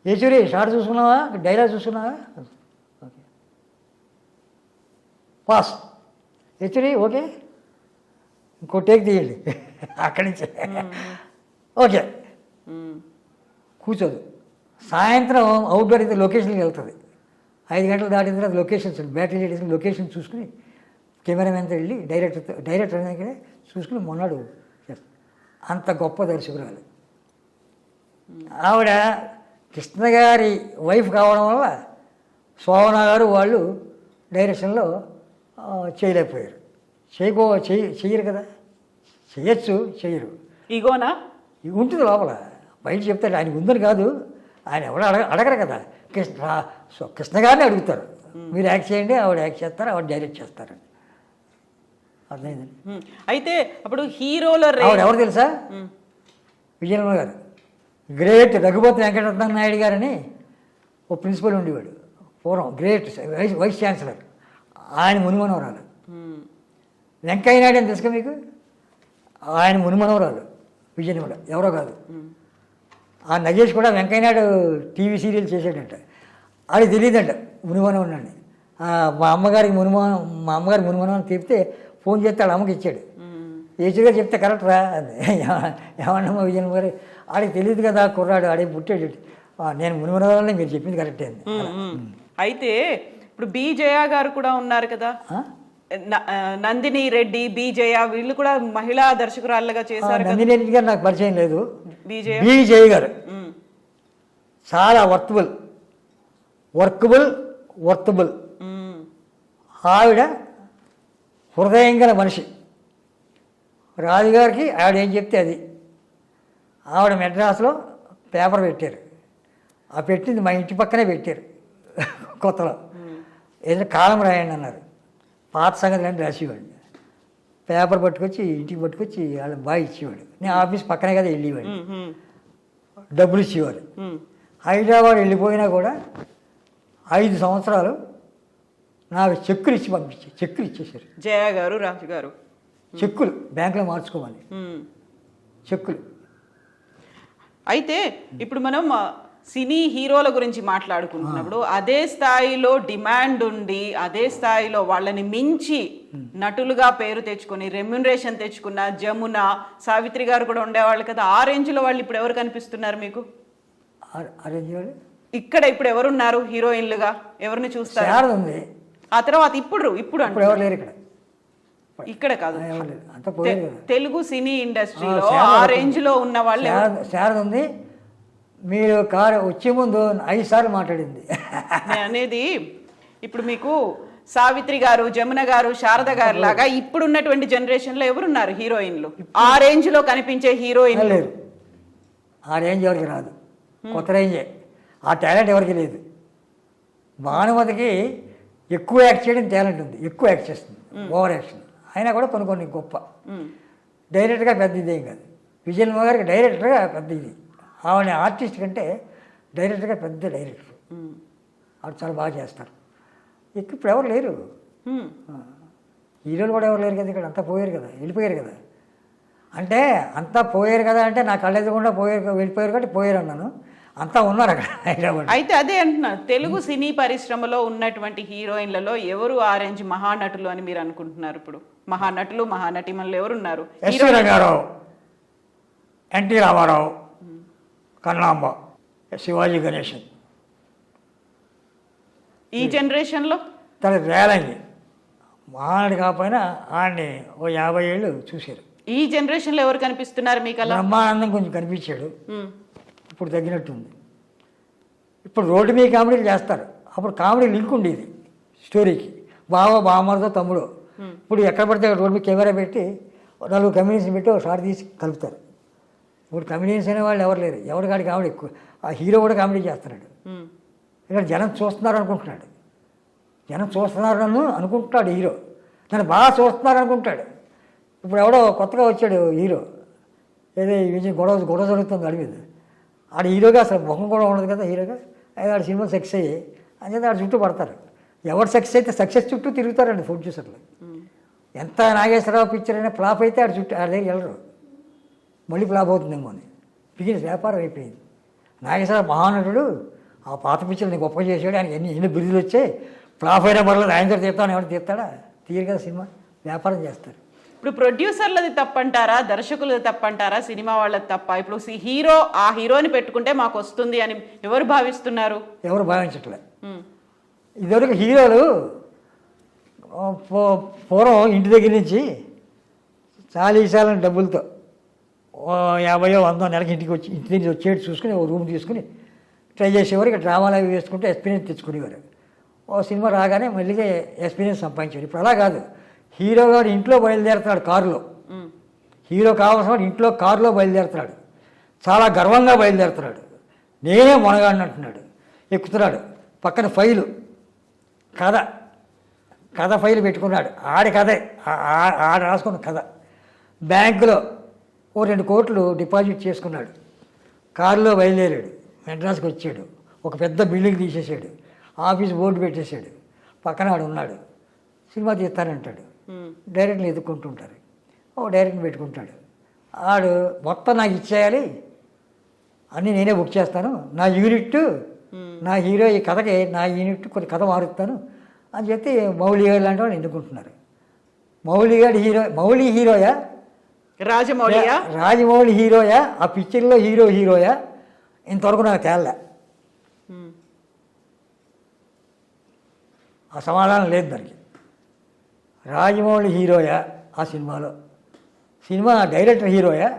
ఏచూరి షార్ట్ చూసుకున్నావా, డైలాగ్ చూసుకున్నావా, ఓకే పాస్, ఏచూరి ఓకే, ఇంకో టేక్ తీయండి అక్కడి నుంచి, ఓకే కూర్చోదు. సాయంత్రం అవుట్డోర్ అయితే లొకేషన్కి వెళ్తుంది. 5 గంటలు దాటిన తర్వాత లొకేషన్స్, బ్యాటరీ లేడీస్ లొకేషన్ చూసుకుని కెమెరామెన్తో వెళ్ళి డైరెక్టర్ దగ్గరే చూసుకుని మొన్నాడు చేస్తాడు. అంత గొప్ప దర్శకురాలు ఆవిడ. కృష్ణ గారి వైఫ్ కావడం వల్ల శోభన గారు వాళ్ళు డైరెక్షన్లో చేయలేకపోయారు. చెయ్యరు కదా, చెయ్యొచ్చు, చెయ్యరు. ఈగోనా ఉంటుంది లోపల, బయట చెప్తాడు. ఆయనకు ఉందని కాదు, ఆయన ఎవరు అడగరు కదా. కృష్ణ గారిని అడుగుతారు, మీరు యాక్ట్ చేయండి, ఆవిడ యాక్ట్ చేస్తారు, ఆవిడ డైరెక్ట్ చేస్తారు. అర్థమైందండి. అయితే అప్పుడు హీరోల ఆవిడ ఎవరు తెలుసా, విజయనగరం గారు. గ్రేట్ రఘుపతి వెంకటరత్న నాయుడు గారని ఓ ప్రిన్సిపల్ ఉండేవాడు పూర్వం, గ్రేట్ వైస్ ఛాన్సలర్. ఆయన మునిమనవరాలు. వెంకయ్య నాయుడు అని తెలుసుగా మీకు, ఆయన మునిమనవరాలు విజయనగరం, ఎవరో కాదు. ఆ నగేష్ కూడా వెంకయ్య నాయుడు టీవీ సీరియల్ చేసాడంట, అది తెలియదంట మునిమనవన్ అని. మా అమ్మగారి మునిమనవన్ అని చెప్తే ఫోన్ చేస్తే వాళ్ళ అమ్మకి ఇచ్చాడు. ఏచుగా చెప్తే కరెక్ట్ రా అది, ఏమన్నమ్మా విజయనగరం గారు, ఆడికి తెలియదు కదా కుర్రాడు, ఆడికి పుట్టాడు. నేను మునిమనవరాలని మీరు చెప్పింది కరెక్టే అండి. అయితే ఇప్పుడు బి జయ గారు కూడా ఉన్నారు కదా, నందిని రెడ్డి, బి జయ, వీళ్ళు కూడా మహిళా దర్శకురాళ్ళగా చేశారు. నందిని రెడ్డి గారు నాకు పరిచయం లేదు, బి జయ గారు చాలా వర్కబుల్. ఆవిడ హృదయం గల మనిషి. రాజుగారికి ఆవిడ ఏం చెప్తే అది. ఆవిడ మెడ్రాస్లో పేపర్ పెట్టారు, ఆ పెట్టింది మా ఇంటి పక్కనే పెట్టారు కొత్తలో. ఏదైనా కాలం రాయండి అన్నారు, పాత సంగతులు రాసేవాడు. పేపర్ పట్టుకొచ్చి ఇంటికి పట్టుకొచ్చి వాళ్ళ బాయ్ ఇచ్చేవాడు. నేను ఆఫీస్ పక్కనే కదా వెళ్ళేవాడు, డబ్బులు ఇచ్చేవాడు. హైదరాబాద్ వెళ్ళిపోయినా కూడా 5 సంవత్సరాలు నాకు చెక్కులు ఇచ్చేసారు జయ గారు, రాజు గారు. చెక్కులు బ్యాంకులో మార్చుకోవాలి, చెక్కులు. అయితే ఇప్పుడు మనం సినీ హీరోల గురించి మాట్లాడుకుంటున్నప్పుడు అదే స్థాయిలో డిమాండ్ ఉండి, అదే స్థాయిలో వాళ్ళని మించి నటులుగా పేరు తెచ్చుకొని రెమ్యునరేషన్ తెచ్చుకున్న జమున, సావిత్రి గారు కూడా ఉండేవాళ్ళు కదా. ఆ రేంజ్లో వాళ్ళు ఇప్పుడు ఎవరు కనిపిస్తున్నారు మీకు? ఇక్కడ ఇప్పుడు ఎవరున్నారు హీరోయిన్లుగా, ఎవరిని చూస్తారు? ఆ తర్వాత ఇప్పుడు ఎవరు లేరు ఇక్కడ కాదు, తెలుగు సినీ ఇండస్ట్రీలో ఆ రేంజ్ లో ఉన్న వాళ్ళు. శారద ఉంది, మీరు కారు వచ్చే ముందు 5 సార్లు మాట్లాడింది. అనేది ఇప్పుడు మీకు సావిత్రి గారు, జమున గారు, శారద గారు లాగా ఇప్పుడున్నటువంటి జనరేషన్లో ఎవరున్నారు హీరోయిన్లు? ఆ రేంజ్ లో కనిపించే హీరోయిన్ లేరు. ఆ రేంజ్ ఎవరికి రాదు, కొత్త రేంజే. ఆ టాలెంట్ ఎవరికి లేదు. భానుమతికి ఎక్కువ యాక్ట్ చేయడం టాలెంట్ ఉంది, ఎక్కువ యాక్ట్ చేస్తుంది, ఓవర్ యాక్షన్. అయినా కూడా కొన్ని గొప్ప డైరెక్ట్గా పెద్ద ఇదేం కాదు. విజయమ్మ గారికి డైరెక్టర్గా పెద్ద ఇది, ఆవిడ ఆర్టిస్ట్ కంటే డైరెక్టర్గా పెద్ద డైరెక్టర్. ఆవిడ చాలా బాగా చేస్తారు. ఇప్పుడు ఎవరు లేరు, హీరోలు కూడా ఎవరు లేరు కదా ఇక్కడ, అంతా పోయారు కదా, వెళ్ళిపోయారు కదా. అంటే అంతా పోయారు కదా అంటే నా కళ్ళెదకుండా పోయారు, వెళ్ళిపోయారు కాబట్టి పోయారు అన్నాను. అంతా ఉన్నారు అక్కడ హైదరాబాద్. అయితే అదే అంటున్నా, తెలుగు సినీ పరిశ్రమలో ఉన్నటువంటి హీరోయిన్లలో ఎవరు ఆరెంజ్ మహానటులు అని మీరు అనుకుంటున్నారు? ఇప్పుడు మహానటులు మహానటిమణులు ఎవరున్నారు? S V Ranga Rao, N T Rama Rao, Kannamba, Sivaji Ganesan. ఈ జనరేషన్లో తన రేలంగి మహానటి కాకపోయినా ఆడిని ఓ 50 ఏళ్ళు చూశారు. ఈ జనరేషన్లో ఎవరు కనిపిస్తున్నారు మీకు అలా? బ్రహ్మానందం కొంచెం కనిపించాడు, ఇప్పుడు తగ్గినట్టుంది. ఇప్పుడు రోడ్డు మీద కామెడీలు చేస్తారు, అప్పుడు కామెడీ లింక్ ఉండేది స్టోరీకి, బావ బామ్మతో తమ్ముడు. ఇప్పుడు ఎక్కడ పడితే రోడ్డు మీద కెమెరా పెట్టి 4 కమెడియన్స్ పెట్టి ఒక షాట్ తీసి కలుపుతారు. ఇప్పుడు కమెడియన్స్ అనే వాళ్ళు ఎవరు లేరు, ఎవరికాడి కామెడీ ఎక్కువ. ఆ హీరో కూడా కామెడీ చేస్తున్నాడు, ఇక్కడ జనం చూస్తున్నారు అనుకుంటున్నాడు, జనం చూస్తున్నారు నన్ను అనుకుంటున్నాడు హీరో, నన్ను బాగా చూస్తున్నారు అనుకుంటాడు. ఇప్పుడు ఎవడో కొత్తగా వచ్చాడు హీరో, ఏదో ఈ గొడవ జరుగుతుంది అడి మీద, ఆడ హీరోగా అసలు ముఖం కూడా ఉండదు కదా హీరోగా. అయితే ఆడ సినిమా సక్సెస్ అయ్యి అని చెప్పి ఆడ చుట్టూ పడతారు. ఎవరు సక్సెస్ అయితే సక్సెస్ చుట్టూ తిరుగుతారండి ప్రొడ్యూసర్లు. ఎంత నాగేశ్వరరావు పిక్చర్ అయినా ఫ్లాప్ అయితే ఆడ చుట్టూ ఆడ దగ్గర వెళ్ళరు, మళ్ళీ ఫ్లాప్ అవుతుందేమో అని. బిజినెస్ వ్యాపారం అయిపోయింది. నాగేశ్వరరావు మహానటుడు, ఆ పాత పిక్చర్ని గొప్ప చేసాడు, ఆయనకి ఎన్ని బిరుదులు వచ్చాయి. ఫ్లాప్ అయినా పర్లేదు, ఆయన దగ్గర తీస్తాను, ఎవరు తీస్తాడా? తీయరు కదా సినిమా, వ్యాపారం చేస్తారు. ఇప్పుడు ప్రొడ్యూసర్లది తప్పంటారా, దర్శకులది తప్పంటారా, సినిమా వాళ్ళది తప్ప? ఇప్పుడు హీరో ఆ హీరోని పెట్టుకుంటే మాకు వస్తుంది అని ఎవరు భావిస్తున్నారు? ఎవరు భావించట్లే. ఇదివరకు హీరోలు పూర్వం ఇంటి దగ్గర నుంచి చాలీసాలని డబ్బులతో 50-100 నెలకి ఇంటికి వచ్చి ఇంటి నుంచి వచ్చేటి చూసుకుని ఓ రూమ్ తీసుకుని ట్రై చేసేవారు. ఇక డ్రామాలు అవి వేసుకుంటే ఎక్స్పీరియన్స్ తెచ్చుకునేవారు. ఓ సినిమా రాగానే మళ్ళీ ఎక్స్పీరియన్స్ సంపాదించాడు. ఇప్పుడు అలా కాదు, హీరో గారు ఇంట్లో బయలుదేరుతున్నాడు కారులో, హీరో కావాల్సిన వాడు ఇంట్లో కారులో బయలుదేరుతున్నాడు, చాలా గర్వంగా బయలుదేరుతున్నాడు, నేనే మొనగాడిని అంటున్నాడు. ఎక్కుతున్నాడు, పక్కన ఫైలు కథ ఫైలు పెట్టుకున్నాడు, ఆడి కథే ఆడ రాసుకున్న కథ. బ్యాంకులో ఓ 2 కోట్లు డిపాజిట్ చేసుకున్నాడు, కారులో బయలుదేరాడు, మెడ్రాస్కి వచ్చాడు, ఒక పెద్ద బిల్డింగ్ తీసేసాడు, ఆఫీస్ బోర్డు పెట్టేశాడు, పక్కన ఆడు ఉన్నాడు, సినిమా తీస్తానంటాడు. డైరెక్ట్లు ఎదుర్కొంటుంటారు, ఓ డైరెక్ట్ని పెట్టుకుంటాడు. ఆడు మొత్తం నాకు ఇచ్చేయాలి, అన్నీ నేనే బుక్ చేస్తాను, నా యూనిట్ నా హీరో ఈ కథకి నా యూనిట్ కొన్ని కథ మారుస్తాను అని చెప్పి మౌలి గారు లాంటి వాళ్ళు ఎన్నుకుంటున్నారు. మౌలి గారి మౌలి హీరోయా, రాజమౌళి హీరోయా, ఆ పిక్చర్లో హీరోయా, ఇంతవరకు నాకు తేలే. ఆ సమాధానం లేదు దానికి. రాజమౌళి హీరోయా ఆ సినిమాలో, సినిమా డైరెక్టర్ హీరోయా,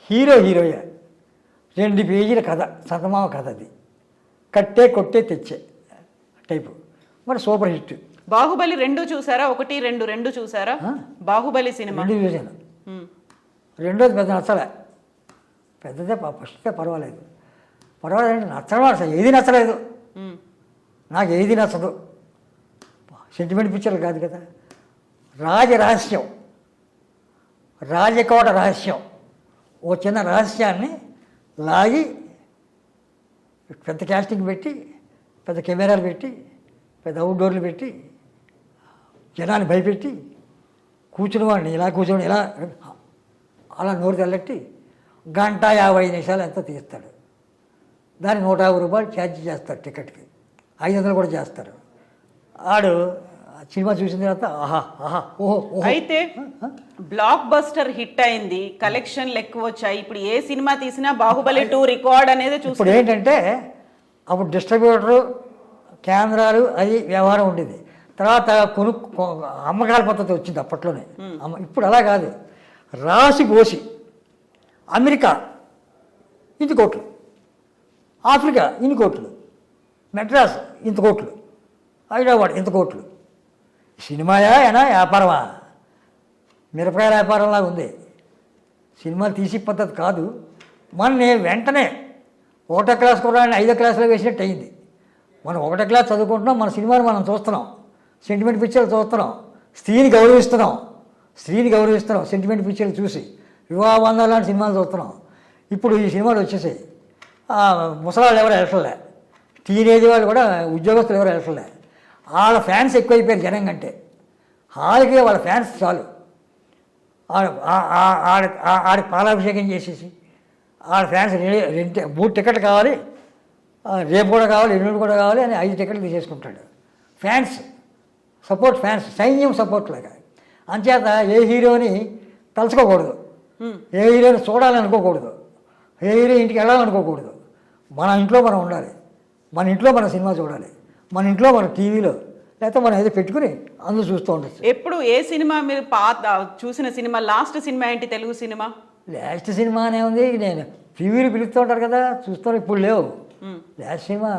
హీరోయా, 2 పేజీల కథ, సతమావ కథ, అది కట్టే కొట్టే తెచ్చే టైపు, మరి సూపర్ హిట్. బాహుబలి 2 చూసారా? 1, 2 చూసారా? బాహుబలి సినిమా 2 చూసాను. రెండోది పెద్ద నచ్చలే, పెద్దదే ఫస్టే పర్వాలేదు అంటే నచ్చడం అసలు ఏది నచ్చలేదు నాకు, ఏది నచ్చదు. సెంటిమెంట్ పిక్చర్లు కాదు కదా. రాజరహస్యం, రాజకోట రహస్యం, ఓ చిన్న రహస్యాన్ని లాగి పెద్ద క్యాస్టింగ్ పెట్టి, పెద్ద కెమెరాలు పెట్టి, పెద్ద అవుట్డోర్లు పెట్టి, జనాన్ని భయపెట్టి, కూర్చుని వాడిని ఇలా కూర్చొని ఇలా అలా నోరు తెల్లట్టి 1:50 నిమిషాలు ఎంత తీస్తాడు. దాన్ని 150 రూపాయలు ఛార్జ్ చేస్తారు టికెట్కి, 500 కూడా చేస్తారు. ఆడు సినిమా చూసిన తర్వాత ఓహో. అయితే బ్లాక్ బస్టర్ హిట్ అయింది, కలెక్షన్లు ఎక్కువ వచ్చాయి. ఇప్పుడు ఏ సినిమా తీసినా బాహుబలి 2 రికార్డ్ అనేది ఇప్పుడు ఏంటంటే, అప్పుడు డిస్ట్రిబ్యూటరు కెమెరాలు అది వ్యవహారం ఉండేది. తర్వాత అమ్మకాల పద్ధతి వచ్చింది అప్పట్లోనే. ఇప్పుడు అలా కాదు, రాసి పోసి అమెరికా ఇంత కోట్లు, ఆఫ్రికా ఇన్ని కోట్లు, మెడ్రాస్ ఇంత కోట్లు, హైదరాబాద్ ఇంత కోట్లు. సినిమాయా ఏనా వ్యాపారమా? మిరపకాయల వ్యాపారంలాగా ఉంది. సినిమాలు తీసి పద్ధతి కాదు. నేను వెంటనే 1వ క్లాస్ కూడా 5వ క్లాస్లో వేసినట్టు అయింది. మనం 1వ క్లాస్ చదువుకుంటున్నాం, మన సినిమాలు మనం చూస్తున్నాం, సెంటిమెంట్ పిక్చర్లు చూస్తున్నాం, స్త్రీని గౌరవిస్తున్నాం, సెంటిమెంట్ పిక్చర్లు చూసి. వివాహ బంధాలు లాంటి సినిమాలు చూస్తున్నాం. ఇప్పుడు ఈ సినిమాలు వచ్చేసాయి. ముసలాళ్ళు ఎవరు వెళ్ళట్లే, టీనేజ్ వాళ్ళు కూడా ఉద్యోగస్తులు ఎవరు వెళ్ళట్లే. వాళ్ళ ఫ్యాన్స్ ఎక్కువైపోయారు జనం కంటే. వాళ్ళకే వాళ్ళ ఫ్యాన్స్ చాలు. ఆడి పాలాభిషేకం చేసేసి ఆడ ఫ్యాన్స్ 3 టికెట్లు కావాలి, రేపు కూడా కావాలి, ఎల్లుండి కూడా కావాలి అని 5 టికెట్లు తీసేసుకుంటాడు. ఫ్యాన్స్ సపోర్ట్, ఫ్యాన్స్ సైన్యం సపోర్ట్ లాగా. అంచేత ఏ హీరోని తలుచుకోకూడదు, ఏ హీరోని చూడాలనుకోకూడదు, ఏ హీరో ఇంటికి వెళ్ళాలనుకోకూడదు. మన ఇంట్లో మనం ఉండాలి, మన ఇంట్లో మన సినిమా చూడాలి, మన ఇంట్లో మన టీవీలో లేకపోతే మనం ఏదో పెట్టుకుని అందరూ చూస్తూ ఉండొచ్చు. ఎప్పుడు ఏ సినిమా మీరు చూసిన సినిమా, లాస్ట్ సినిమా ఏంటి తెలుగు సినిమా? లాస్ట్ సినిమా అనే ఉంది, నేను టీవీలు పిలుస్తూ ఉంటారు కదా చూస్తాను, ఇప్పుడు లేవు. లాస్ట్ సినిమా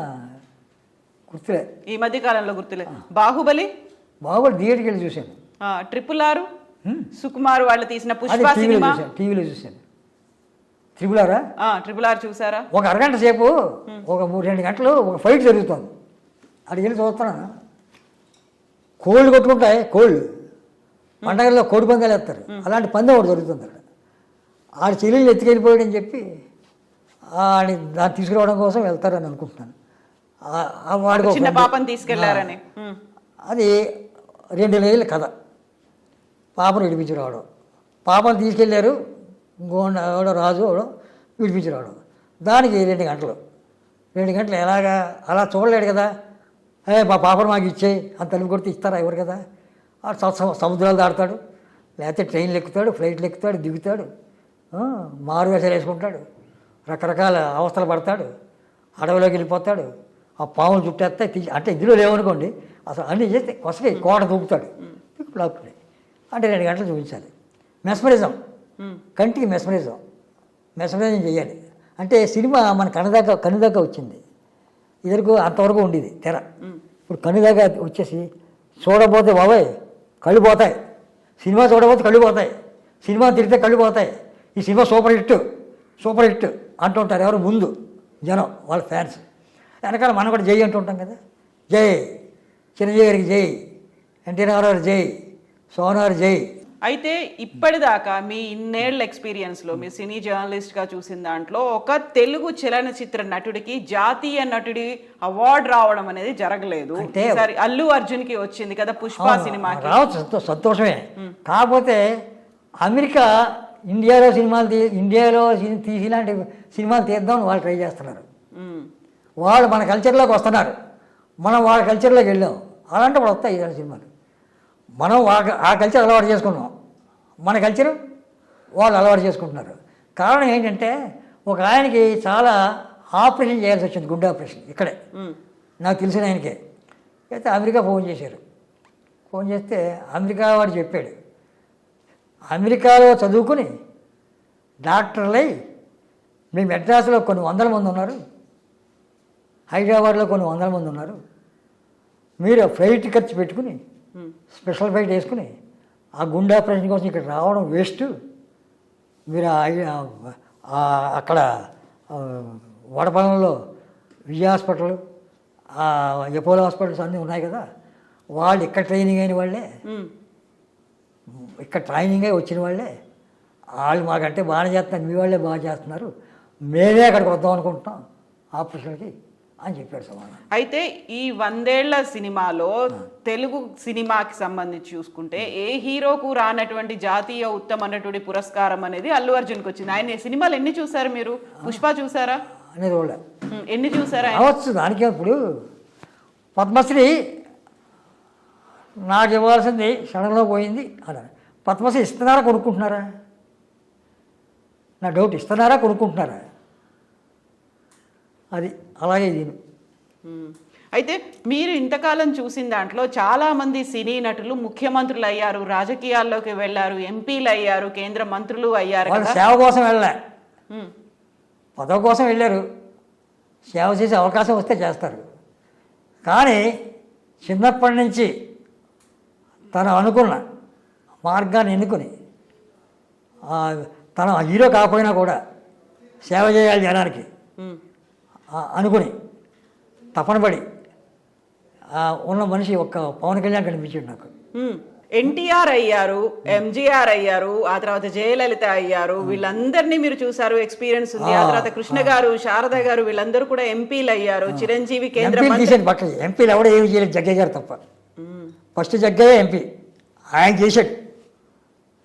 గుర్తులే, ఈ మధ్య కాలంలో గుర్తులే. బాహుబలి థియేటర్కి వెళ్ళి చూశాను. 666 సుకుమార్ వాళ్ళు తీసిన పుష్ప సినిమా టీవీలో చూశాను. 666 666 చూసారా? ఒక అరగంట సేపు, ఒక 2 గంటలు ఒక ఫైట్ జరుగుతుంది. అక్కడికి వెళ్ళి చూస్తున్నాను. కోళ్ళు కొట్టుకుంటాయి, కోళ్ళు పండగల్లో కోడి పందాలు వేస్తారు, అలాంటి పందెం ఒకటి జరుగుతుంది అక్కడ. ఆడ చెల్లెళ్ళు ఎత్తుకెళ్ళిపోయాడని చెప్పి దాన్ని తీసుకురావడం కోసం వెళ్తారని అనుకుంటున్నాను. వాడికి చిన్న పాపని తీసుకెళ్లారని. అది 2 నెలల కథ. పాపను విడిపించి రావడం, పాపను తీసుకెళ్ళారు, ఇంకోడో రాజు విడిపించి రావడం. దానికి 2 గంటలు. 2 గంటలు ఎలాగా అలా చూడలేడు కదా. మా పాపను మాకు ఇచ్చేయి అంత తలుపు కొడితే ఇస్తారా ఎవరు కదా. సముద్రాలు దాడతాడు, లేకపోతే ట్రైన్లు ఎక్కుతాడు, ఫ్లైట్లు ఎక్కుతాడు, దిగుతాడు, మారు వేషాలు వేసుకుంటాడు, రకరకాల అవస్థలు పడతాడు, అడవిలోకి వెళ్ళిపోతాడు, ఆ పాములు చుట్టేస్తాయి. అంటే ఇందులో లేవనుకోండి, అసలు అన్నీ చేస్తే కొసకి కోట దూకుతాడు, లాక్కుతాయి. అంటే 2 గంటలు చూపించాలి. మెస్మరిజం, కంటికి మెస్మరిజం చేయాలి. అంటే సినిమా మన కనుదాకా వచ్చింది. ఇదివరకు అంతవరకు ఉండేది తెర. ఇప్పుడు కనుదాకా వచ్చేసి చూడబోతే బాబాయ్ కళ్ళు పోతాయి, సినిమా చూడబోతే కళ్ళు పోతాయి, సినిమా తిరిగితే కళ్ళు పోతాయి, ఈ సినిమా సూపర్ హిట్ అంటుంటారు ఎవరు ముందు జనం, వాళ్ళ ఫ్యాన్స్. వెనకాల మనం కూడా జై అంటుంటాం కదా. జై చిరంజీవి గారికి జై, ఎన్టీ రామారావు జై, సోనార్ జై. అయితే ఇప్పటిదాకా మీ ఇన్నేళ్ల ఎక్స్పీరియన్స్లో మీ సినీ జర్నలిస్ట్గా చూసిన దాంట్లో ఒక తెలుగు చలనచిత్ర నటుడికి జాతీయ నటుడి అవార్డు రావడం అనేది జరగలేదు. ఈసారి అల్లు అర్జున్కి వచ్చింది కదా పుష్ప సినిమాకి. రావచ్చు, సంతోషమే. కాకపోతే అమెరికా ఇండియాలో తీసిలాంటి సినిమాలు తీద్దామని వాళ్ళు ట్రై చేస్తున్నారు. వాళ్ళు మన కల్చర్లోకి వస్తున్నారు, మనం వాళ్ళ కల్చర్లోకి వెళ్ళాం. అలాంటప్పుడు వస్తాయి ఇలాంటి సినిమాలు. మనం ఆ కల్చర్ అలవాటు చేసుకున్నాం, మన కల్చర్ వాళ్ళు అలవాటు చేసుకుంటున్నారు. కారణం ఏంటంటే ఒక ఆయనకి చాలా ఆపరేషన్ చేయాల్సి వచ్చింది, గుండె ఆపరేషన్ ఇక్కడే, నాకు తెలిసిన ఆయనకే. అయితే అమెరికా ఫోన్ చేశారు. ఫోన్ చేస్తే అమెరికా వాడు చెప్పాడు, అమెరికాలో చదువుకుని డాక్టర్లై మీ మెడ్రాస్లో కొన్ని 100 మంది ఉన్నారు, హైదరాబాద్లో కొన్ని 100 మంది ఉన్నారు, మీరు ఫ్లైట్ ఖర్చు పెట్టుకుని స్పెషల్ ఫ్లైట్ వేసుకుని ఆ గుండె ఆపరేషన్ కోసం ఇక్కడ రావడం వేస్ట్. మీరు అక్కడ వడపల్లంలో విజయ హాస్పిటల్, ఎపోలో హాస్పిటల్స్ అన్నీ ఉన్నాయి కదా, వాళ్ళు ఇక్కడ ట్రైనింగ్ అయిన వాళ్ళే, ఇక్కడ ట్రైనింగ్ అయి వచ్చిన వాళ్ళే, వాళ్ళు మాకంటే బాగానే చేస్తున్నారు, మీ వాళ్ళే బాగా చేస్తున్నారు, మేమే అక్కడికి వద్దాం అనుకుంటున్నాం ఆపరేషన్కి అని చెప్పాడు సమాధానం. అయితే ఈ 100 ఏళ్ల సినిమాలో తెలుగు సినిమాకి సంబంధించి చూసుకుంటే ఏ హీరోకు రానటువంటి జాతీయ ఉత్తమ నటుడి పురస్కారం అనేది అల్లు అర్జున్కి వచ్చింది. ఆయన సినిమాలు ఎన్ని చూసారు మీరు? పుష్ప చూసారా? అనేది వాళ్ళ ఎన్ని చూసారా? అవచ్చు, దానికే. ఇప్పుడు పద్మశ్రీ నాకు ఇవ్వాల్సింది క్షణంలో పోయింది అలా. పద్మశ్రీ ఇస్తున్నారా కొనుక్కుంటున్నారా? నా డౌట్, ఇస్తున్నారా కొనుక్కుంటున్నారా? అది అలాగే దీని. అయితే మీరు ఇంతకాలం చూసిన దాంట్లో చాలామంది సినీ నటులు ముఖ్యమంత్రులు అయ్యారు, రాజకీయాల్లోకి వెళ్ళారు, ఎంపీలు అయ్యారు, కేంద్ర మంత్రులు అయ్యారు. వాళ్ళు సేవ కోసం వెళ్ళలే, పదవి కోసం వెళ్ళారు. సేవ చేసే అవకాశం వస్తే చేస్తారు. కానీ చిన్నప్పటి నుంచి తను అనుకున్న మార్గాన్ని ఎన్నుకొని తన హీరో కాకపోయినా కూడా సేవ చేయాలి జనానికి అనుకుని తపనపడి ఉన్న మనిషి ఒక్క పవన్ కళ్యాణ్ కనిపించాడు నాకు. ఎన్టీఆర్ అయ్యారు, ఎంజీఆర్ అయ్యారు, ఆ తర్వాత జయలలిత అయ్యారు, వీళ్ళందరినీ మీరు చూసారు, ఎక్స్పీరియన్స్ ఉంది. ఆ తర్వాత కృష్ణ గారు, శారద గారు, వీళ్ళందరూ కూడా ఎంపీలు అయ్యారు. చిరంజీవి కేంద్ర మంత్రి. ఎంపీలు ఎవడో ఏమి చేయలేదు, జగ్గయ్య గారు తప్ప. ఫస్ట్ జగ్గయ్య ఎంపీ, ఆయన చేశాడు.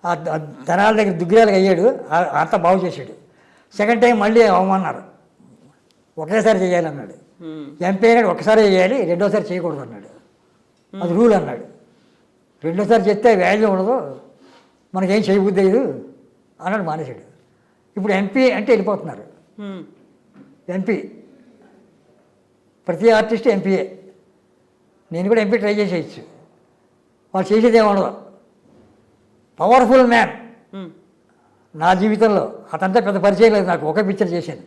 ఆ ధనాల దగ్గర దుగ్గిరాలకు అయ్యాడు, అంత బాగు చేశాడు. సెకండ్ టైం మళ్ళీ అవమన్నారు, ఒకేసారి చేయాలన్నాడు. ఎంపీ అయినాడు, ఒకసారి చేయాలి, రెండోసారి చేయకూడదు అన్నాడు. అది రూల్ అన్నాడు. రెండోసారి చెప్తే వాల్యూ ఉండదు, మనకేం చేయబుద్ధి లేదు అన్నాడు, మానేశాడు. ఇప్పుడు ఎంపీ అంటే వెళ్ళిపోతున్నారు. ఎంపీ ప్రతి ఆర్టిస్ట్ ఎంపీఏ. నేను కూడా ఎంపీ ట్రై చేసేయచ్చు, వాళ్ళు చేసేది ఏమి ఉండదు. పవర్ఫుల్ మ్యాన్ నా జీవితంలో. అతంతా పెద్ద పరిచయం లేదు నాకు, ఒకే పిక్చర్ చేశాను,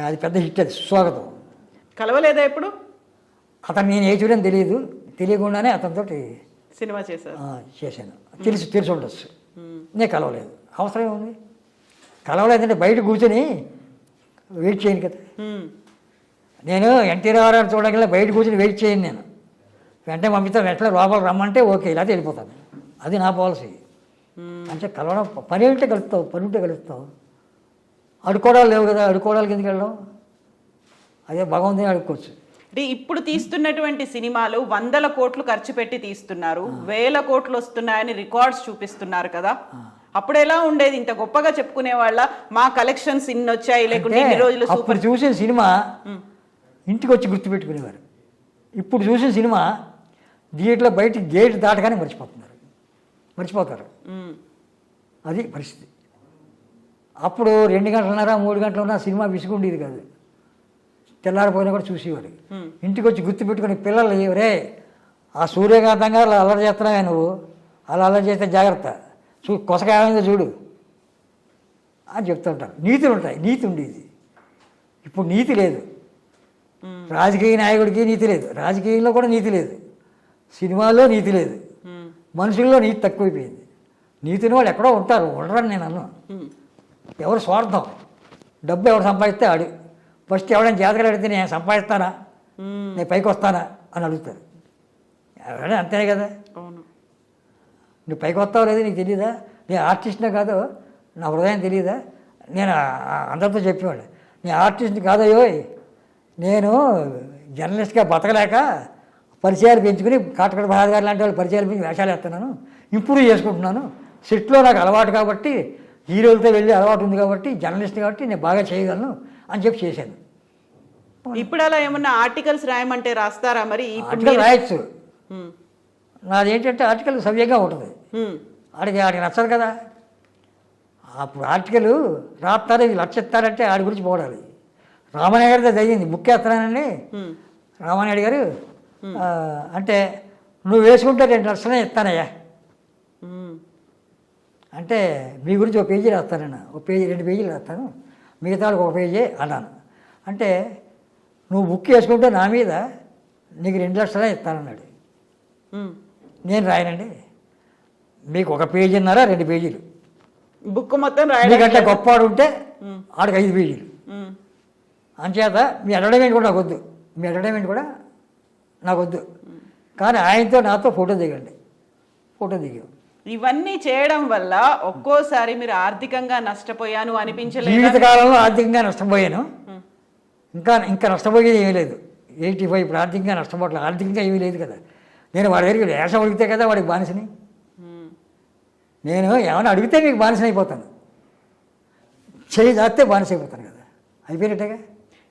అది పెద్ద హిట్, అది సుస్వాగతం. కలవలేదా ఇప్పుడు? అతను నేను ఏ చూడని తెలియదు, తెలియకుండానే అతనితో సినిమా చేశాను. తెలిసి ఉండొచ్చు, నేను కలవలేదు. అవసరం ఏముంది, కలవలేదంటే బయట కూర్చొని వెయిట్ చేయను కదా. నేను ఎన్టీ రామారావు చూడగల బయట కూర్చొని వెయిట్ చేయను. నేను వెంటనే పంపిస్తాను, వెంటనే లోపల రమ్మంటే ఓకే, ఇలా వెళ్ళిపోతాను. అది నా పాలసీ. అంటే కలవడం, పని ఉంటే కలుపుతావు, పని ఉంటే కలుపుతావు. అడుకోవడాలు లేవు కదా, అడుకోవడానికి ఎందుకు వెళ్ళడం? అదే భగవంతుని అడుక్కోవచ్చు. అంటే ఇప్పుడు తీస్తున్నటువంటి సినిమాలు 100 కోట్లు ఖర్చు పెట్టి తీస్తున్నారు, 1000 కోట్లు వస్తున్నాయని రికార్డ్స్ చూపిస్తున్నారు కదా. అప్పుడు ఎలా ఉండేది? ఇంత గొప్పగా చెప్పుకునే వాళ్ళ మా కలెక్షన్స్ ఇన్ని వచ్చాయి, లేకుంటే ఇన్ని రోజులు అప్పుడు చూసిన సినిమా ఇంటికి వచ్చి గుర్తుపెట్టుకునేవారు. ఇప్పుడు చూసిన సినిమా థియేటర్లో బయట గేట్ దాటగానే మర్చిపోతారు. అది పరిస్థితి. అప్పుడు 2 గంటలన్నర 3 గంటలు ఉన్న సినిమా విసుగుండేది కాదు, తెల్లారిపోయినా కూడా చూసేవారు. ఇంటికి వచ్చి గుర్తుపెట్టుకుని పిల్లలు, రే ఆ సూర్యకాంతం గారు అలా అల్లరి చేస్తున్నావే నువ్వు, అలా అల్లరి చేస్తే జాగ్రత్త, కొసకాయమైందో చూడు అని చెప్తుంటారు. నీతులు ఉంటాయి, నీతి ఉండేది. ఇప్పుడు నీతి లేదు. రాజకీయ నాయకుడికి నీతి లేదు, రాజకీయంలో కూడా నీతి లేదు, సినిమాల్లో నీతి లేదు, మనుషుల్లో నీతి తక్కువైపోయింది. నీతిని వాళ్ళు ఎక్కడో ఉంటారు, ఉండరని నేను అన్నాను. ఎవరు స్వార్థం, డబ్బు ఎవరు సంపాదిస్తే ఆడు. ఫస్ట్ ఎవరైనా జాతకలు అడిగితే నేను సంపాదిస్తానా, నేను పైకి వస్తానా అని అడుగుతారు. ఎవరైనా అంతే కదా. నువ్వు పైకి వస్తావు లేదు నీకు తెలియదా, నేను ఆర్టిస్ట్నే కాదు, నా హృదయం తెలియదా. నేను అందరితో చెప్పేవాడు, నేను ఆర్టిస్ట్ని కాదయ్యో, నేను జర్నలిస్ట్గా బతకలేక పరిచయాలు పెంచుకుని కాటకడ బహాద్ గారు లాంటి వాళ్ళు పరిచయాలు పెంచి వేషాలు వేస్తున్నాను, ఇంప్రూవ్ చేసుకుంటున్నాను. సెట్లో నాకు అలవాటు కాబట్టి, హీరోలతో వెళ్ళి అలవాటు ఉంది కాబట్టి, జర్నలిస్ట్ కాబట్టి నేను బాగా చేయగలను అని చెప్పి చేశాను. ఇప్పుడు అలా ఏమన్నా ఆర్టికల్స్ రాయమంటే రాస్తారా? మరి ఆర్టికల్ రాయొచ్చు. నాది ఏంటంటే ఆర్టికల్ సవ్యంగా ఉంటుంది, ఆడికి నచ్చదు కదా. అప్పుడు ఆర్టికల్ రాస్తారు, వీళ్ళు లక్షిస్తారంటే ఆడి గురించి పోడాలి. రామానాయుడు గారితో జరిగింది, బుక్ వేస్తున్నానండి. రామానాయుడు గారు అంటే నువ్వు వేసుకుంటే 2 లక్షలే ఇస్తానయ్యా అంటే, మీ గురించి 1 పేజీ రాస్తానన్నా, 1 పేజీ 2 పేజీలు రాస్తాను, మిగతా వాళ్ళకి 1 పేజీ అన్నాను. అంటే నువ్వు బుక్ వేసుకుంటే నా మీద నీకు 2 లక్షలే ఇస్తానన్నాడు. నేను రాయనండి, మీకు 1 పేజీన్నర 2 పేజీలు బుక్ మొత్తం మీకంటే గొప్పవాడు ఉంటే ఆడికి 5 పేజీలు. అంచేత మీ అడ్వర్టైజ్మెంట్ కూడా నాకు వద్దు, మీ అడ్వర్టైజ్మెంట్ కూడా నాకు వద్దు, కానీ ఆయనతో నాతో ఫోటో దిగండి. ఫోటో దిగాం. ఇవన్నీ చేయడం వల్ల ఒక్కోసారి మీరు ఆర్థికంగా నష్టపోయాను అనిపించలేదు? జీవితకాలంలో ఆర్థికంగా నష్టపోయాను, ఇంకా నష్టపోయేది ఏమీ లేదు. 85 ఇప్పుడు ఆర్థికంగా నష్టపోవట్లేదు, ఆర్థికంగా ఏమీ లేదు కదా. నేను వాడి దగ్గరికి వేషం అడిగితే కదా వాడికి బానిసని. నేను ఏమైనా అడిగితే మీకు బానిసని అయిపోతాను, చేయి దాస్తే బానిస అయిపోతాను కదా, అయిపోయినట్టుగా.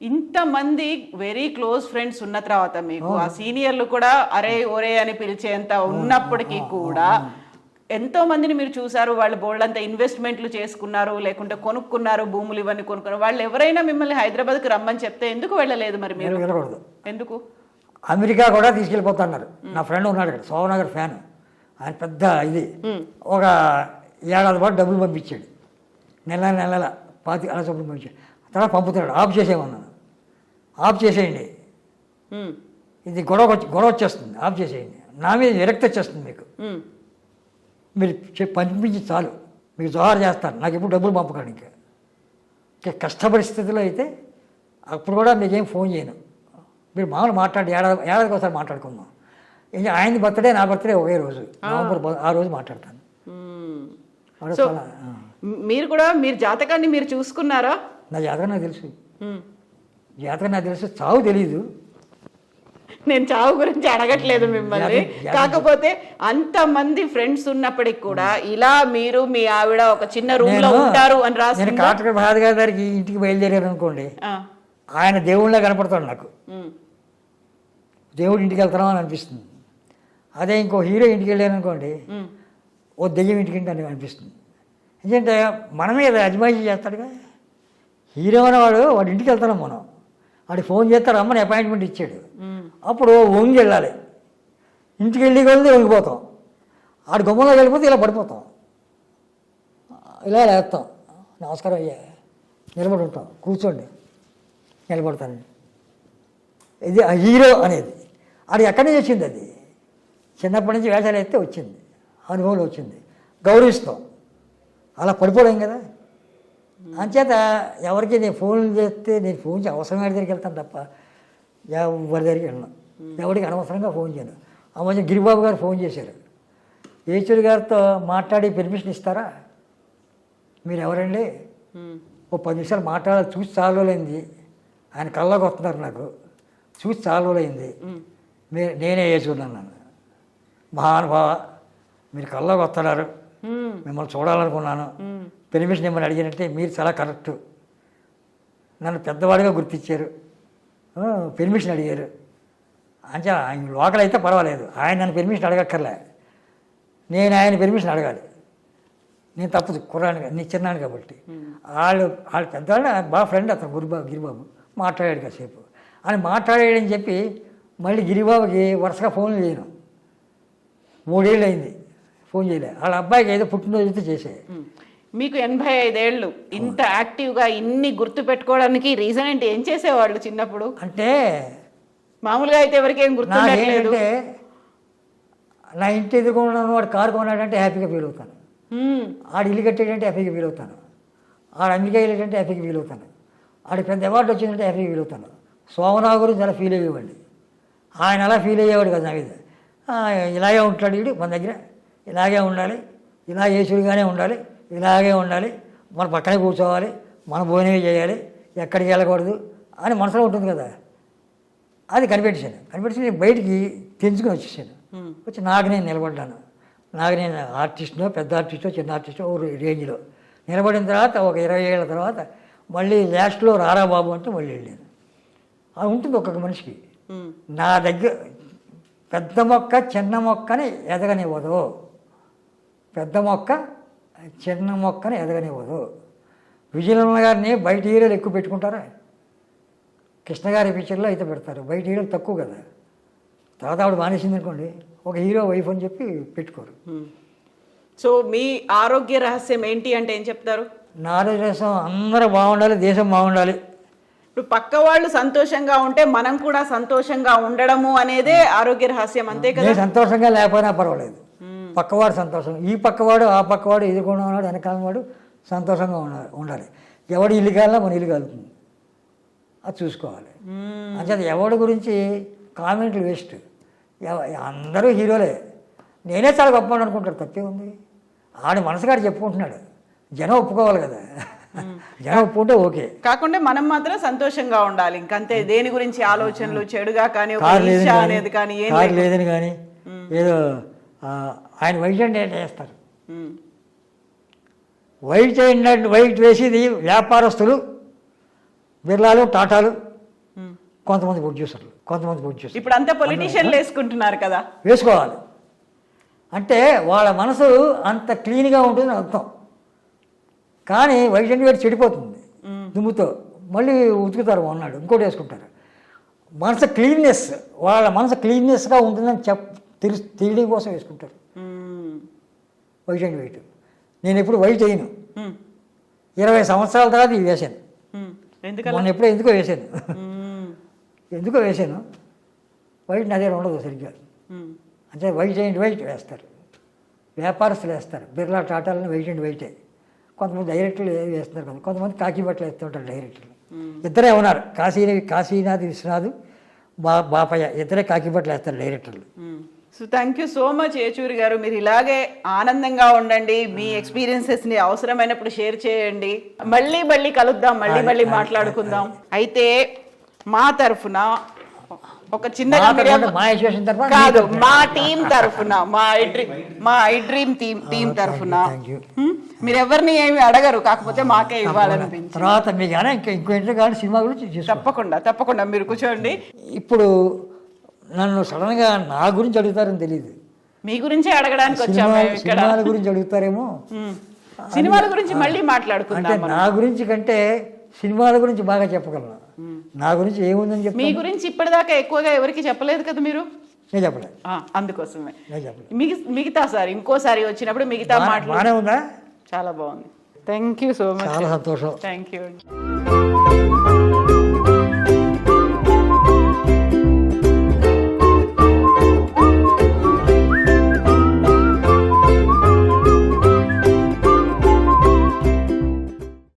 ఇంతమంది వెరీ క్లోజ్ ఫ్రెండ్స్ ఉన్న తర్వాత మీకు ఆ సీనియర్లు కూడా అరే ఒరే అని పిలిచేంత ఉన్నప్పటికీ కూడా ఎంతో మందిని మీరు చూసారు, వాళ్ళు బోల్డంతా ఇన్వెస్ట్మెంట్లు చేసుకున్నారు, లేకుంటే కొనుక్కున్నారు, భూములు ఇవన్నీ కొనుక్కున్నారు. వాళ్ళు ఎవరైనా మిమ్మల్ని హైదరాబాద్కి రమ్మని చెప్తే ఎందుకు వెళ్ళలేదు? మరి మీరు వెళ్ళకూడదు. ఎందుకు? అమెరికా కూడా తీసుకెళ్ళిపోతున్నారు. నా ఫ్రెండ్ ఉన్నాడు ఇక్కడ, శోభనగర్ ఫ్యాన్, ఆయన పెద్ద ఇది, ఒక 1 ఏడాది పాటు డబ్బులు పంపించాడు, నెల 25 అలా చొప్పులు పంపించాడు. తర్వాత పంపుతున్నాడు, ఆఫ్ చేసేయమన్నాను. ఆఫ్ చేసేయండి, ఇది గొడవ వచ్చేస్తుంది, ఆఫ్ చేసేయండి, నా మీద విరక్తి వచ్చేస్తుంది, మీకు మీరు పంపించి చాలు, మీకు జోహార్ చేస్తాను, నాకు ఎప్పుడు డబ్బులు పంపకండి. ఇంకా కష్ట పరిస్థితిలో అయితే అప్పుడు కూడా మీకేం ఫోన్ చేయను, మీరు మామూలు మాట్లాడి ఏడాదికి ఒకసారి మాట్లాడుకుందాం. ఇంకా ఆయన బర్త్డే నా బర్త్డే ఒకే రోజు ఆ రోజు మాట్లాడతాను. వాడు సో చాలా, మీరు కూడా మీరు జాతకాన్ని మీరు చూసుకున్నారా? నా జాతకం నాకు తెలుసు, జాతకం నాకు తెలుసు, చావు తెలీదు. నేను చావు గురించి అడగట్లేదు మిమ్మల్ని, కాకపోతే అంతమంది ఫ్రెండ్స్ ఉన్నప్పటికి కూడా ఇలా మీరు మీ ఆవిడ ఒక చిన్న రూమ్ లో ఉంటారు అని రాసి నేను కాటక మహాదేవ్ గారికి ఇంటికి బయలుదేరాను అనుకోండి, ఆయన దేవుళ్ళ కనపడతాడు నాకు. దేవుడు ఇంటికి వెళ్తున్నాం అని అనిపిస్తుంది. అదే ఇంకో హీరో ఇంటికి వెళ్ళాను అనుకోండి, ఓ దెయ్యం ఇంటికి అని అనిపిస్తుంది. ఎందుకంటే మనమే అజమాయిషీ చేస్తాడుగా. హీరో అనేవాడు వాడి ఇంటికి వెళ్తున్నాం మనం, వాడికి ఫోన్ చేస్తాడు, అమ్మని అపాయింట్మెంట్ ఇచ్చాడు, అప్పుడు వంగి వెళ్ళాలి. ఇంటికి వెళ్ళి కొలిది వంగిపోతాం, ఆడు గుమ్మంలోకి వెళ్ళిపోతే ఇలా పడిపోతాం, ఇలా లేస్తాం, నమస్కారం అయ్యా, నిలబడి ఉంటాం, కూర్చోండి, నిలబడతాను. ఇది ఆ హీరో అనేది అది ఎక్కడి నుంచి వచ్చింది? అది చిన్నప్పటి నుంచి వేషాలు వేస్తే వచ్చింది, అనుభవం వచ్చింది, గౌరవిస్తాం, అలా పడిపోలేం కదా. అంచేత ఎవరికి నేను ఫోన్లు చేస్తే నేను ఫోన్ చేసి అవసరమైన దగ్గరికి వెళ్తాను తప్ప ఎవరి దగ్గరికి వెళ్ళను, ఎవరికి అనవసరంగా ఫోన్ చేయను. ఆ మధ్య గిరిబాబు గారు ఫోన్ చేశారు, ఏచూరి గారితో మాట్లాడి పర్మిషన్ ఇస్తారా, మీరు ఎవరండి, ఓ 10 నిమిషాలు మాట్లాడాలి, చూసి చాలా రోజులైంది, ఆయన కళ్ళలోకి వస్తున్నారు, నాకు చూసి చాలా రోజులైంది, నేనే ఏచూరి అన్నాను. మహానుభావ, మీరు కళ్ళలోకి వస్తున్నారు, మిమ్మల్ని చూడాలనుకున్నాను, పర్మిషన్ ఏమని అడిగినట్టే మీరు చాలా కరెక్టు, నన్ను పెద్దవాడిగా గుర్తించారు, పర్మిషన్ అడిగారు. అంటే ఆయన లోకల్ అయితే పర్వాలేదు, ఆయన నన్ను పర్మిషన్ అడగక్కర్లే, నేను ఆయన పర్మిషన్ అడగాలి. నేను తప్పదు, కుర్రాను, నేను చిన్నాను కాబట్టి. వాళ్ళు పెద్దవాళ్ళు బాగా ఫ్రెండ్, అతను గిరిబాబు మాట్లాడాడు కాసేపు అని మాట్లాడాడని చెప్పి మళ్ళీ గిరిబాబుకి వరుసగా ఫోన్లు చేయను, 3 ఏళ్ళు అయింది ఫోన్ చేయలే. వాళ్ళ అబ్బాయికి ఏదో పుట్టినరోజు చేసే. మీకు 85 ఏళ్ళు, ఇంత యాక్టివ్గా ఇన్ని గుర్తు పెట్టుకోవడానికి రీజన్ ఏంటి? ఏం చేసేవాళ్ళు చిన్నప్పుడు? అంటే మామూలుగా అయితే ఎవరికేం గుర్తుండట్లేదు. అంటే నా ఇంటి ఎదుర్కొన్న వాడు కారు కొన్నాడంటే హ్యాపీగా ఫీల్ అవుతాను, ఆడు ఇల్లు కట్టాడంటే హ్యాపీగా ఫీల్ అవుతాను, ఆడు అమెరికా వెళ్ళాడంటే హ్యాపీగా ఫీల్ అవుతాను, ఆడు పెద్ద అవార్డు వచ్చిందంటే హ్యాపీగా ఫీల్ అవుతాను. సోమరావు గురించి అలా ఫీల్ అయ్యేవాడిని, ఆయన అలా ఫీల్ అయ్యేవాడు కదా నా మీద. ఇలాగే ఉంటాడు వీడు మన దగ్గర, ఇలాగే ఉండాలి, ఇలా యేసుడిగానే ఉండాలి, ఇలాగే ఉండాలి, మన పక్కనే కూర్చోవాలి, మన భోజనమే చేయాలి, ఎక్కడికి వెళ్ళకూడదు అని మనసులో ఉంటుంది కదా. అది కనిపెట్టేసి నేను బయటికి తెంచుకొని వచ్చేసాను. వచ్చి నాకు నేను నిలబడ్డాను, నాకు నేను ఆర్టిస్ట్నో పెద్ద ఆర్టిస్టో చిన్న ఆర్టిస్టో ఓ రేంజ్లో నిలబడిన తర్వాత ఒక 20 ఏళ్ళ తర్వాత మళ్ళీ లాస్ట్లో రారా బాబు అంటే మళ్ళీ వెళ్ళాను. అది ఉంటుంది ఒక్కొక్క మనిషికి. నా దగ్గర పెద్ద మొక్క చిన్న మొక్కని ఎదగనివ్వదు, పెద్ద మొక్క చిన్న మొక్కని ఎదగనివ్వదు. విజయనగరం గారిని బయట హీరోలు ఎక్కువ పెట్టుకుంటారా? కృష్ణ గారి పిక్చర్లో అయితే పెడతారు, బయట హీరోలు తక్కువ కదా. తర్వాత ఆవిడ మానేసింది అనుకోండి, ఒక హీరో వైఫ్ అని చెప్పి పెట్టుకోరు. సో మీ ఆరోగ్య రహస్యం ఏంటి అంటే ఏం చెప్తారు? నా ఆరోగ్య రహస్యం అందరూ బాగుండాలి, దేశం బాగుండాలి. ఇప్పుడు పక్క వాళ్ళు సంతోషంగా ఉంటే మనం కూడా సంతోషంగా ఉండడము అనేదే ఆరోగ్య రహస్యం, అంతే కదా. నేను సంతోషంగా లేకపోయినా పర్వాలేదు, పక్కవాడు సంతోషం, ఈ పక్కవాడు ఆ పక్కవాడు ఎదుర్కొన్న వాడు వెనకాల వాడు సంతోషంగా ఉండాలి. ఎవడు ఇల్లు కావాలా మన ఇల్లు కలుగుతుంది, అది చూసుకోవాలి. అంటే ఎవడి గురించి కామెంట్లు వేస్ట్. అందరూ హీరోలే, నేనే చాలా గొప్ప అనుకుంటాడు, తప్పే ఉంది. ఆడి మనసుగాడు చెప్పుకుంటున్నాడు, జనం ఒప్పుకోవాలి కదా, జనం ఒప్పుకుంటే ఓకే. కాకుండా మనం మాత్రం సంతోషంగా ఉండాలి, ఇంకంతే. దేని గురించి ఆలోచనలు చెడుగా కానీ అనేది కానీ కారు లేదని కానీ ఏదో ఆయన వైట్ అండ్ వేస్తారు, వైట్ వేసేది వ్యాపారస్తులు, బిర్లాలు, టాటాలు, కొంతమంది ప్రొడ్యూసర్లు. ఇప్పుడు అంతా పొలిటీషియన్లు వేసుకుంటున్నారు కదా. వేసుకోవాలి అంటే వాళ్ళ మనసు అంత క్లీన్గా ఉంటుంది అర్థం. కానీ వైట్ అండ్ వైట్ చెడిపోతుంది దుమ్ముతో, మళ్ళీ ఉతుకుతారు అన్నాడు, ఇంకోటి వేసుకుంటారు. మనసు క్లీన్నెస్, వాళ్ళ మనసు క్లీన్నెస్గా ఉంటుందని తెలియడం కోసం వేసుకుంటారు వైట్ అండ్ వైట్. నేను ఎప్పుడు వైట్ వేయను, 20 సంవత్సరాల తర్వాత ఇవి వేసాను. మొన్న ఎప్పుడో ఎందుకో వేసాను వైట్. నా దగ్గర ఉండదు సరిగ్గా, అంటే వైట్ అండ్ వైట్ వేస్తారు, వ్యాపారస్తులు వేస్తారు. బిర్లా, టాటాలని వైట్ అండ్ వైటే. కొంతమంది డైరెక్టర్లు వేస్తున్నారు కదా, కొంతమంది కాకి బట్టలు వేస్తుంటారు డైరెక్టర్లు. ఇద్దరే ఉన్నారు, కాశీనాథ్ విశ్వనాథ్ బాపయ్య, ఇద్దరే కాకి బట్టలు వేస్తారు డైరెక్టర్లు. So thank you so much Yechury గారు. మీరు ఇలాగే ఆనందంగా ఉండండి, మీ ఎక్స్పీరియన్సెస్ని అవసరమైనప్పుడు షేర్ చేయండి. మళ్ళీ మళ్ళీ కలుద్దాం, మళ్ళీ మాట్లాడుకుందాం. అయితే మా తరఫున ఒక చిన్నగా మా ఎడ్యుకేషన్ తరఫున కాదు, మా టీం తరఫున, మా ఐ డ్రీమ్ టీం తరఫున మీరు ఎవరిని ఏమి అడగరు, కాకపోతే మాకే ఇవ్వాలనిపించింది. తర్వాత మీకు ఇంకో ఇంట్లో కానీ సినిమా గురించి తప్పకుండా మీరు కూర్చోండి. ఇప్పుడు నన్ను సడన్గా నా గురించి అడుగుతారని తెలియదు, మీ గురించే అడగడానికి వచ్చాము ఇక్కడ. సినిమాల గురించి అడుగుతారేమో. సినిమాల గురించి మళ్ళీ మాట్లాడుకుందాం. నా గురించి కంటే సినిమాల గురించి బాగా చెప్పగలను. నా గురించి ఏముందని చెప్పి మీ గురించి ఇప్పటిదాకా ఎక్కువగా ఎవరికి చెప్పలేదు కదా మీరు. నేను చెప్పలేదు, అందుకోసమే నేను చెప్పలేదు. మిగతా సారి ఇంకోసారి వచ్చినప్పుడు మిగతా బాగానే ఉందా? చాలా బాగుంది. థ్యాంక్ యూ సో మచ్, చాలా సంతోషం. Thank you.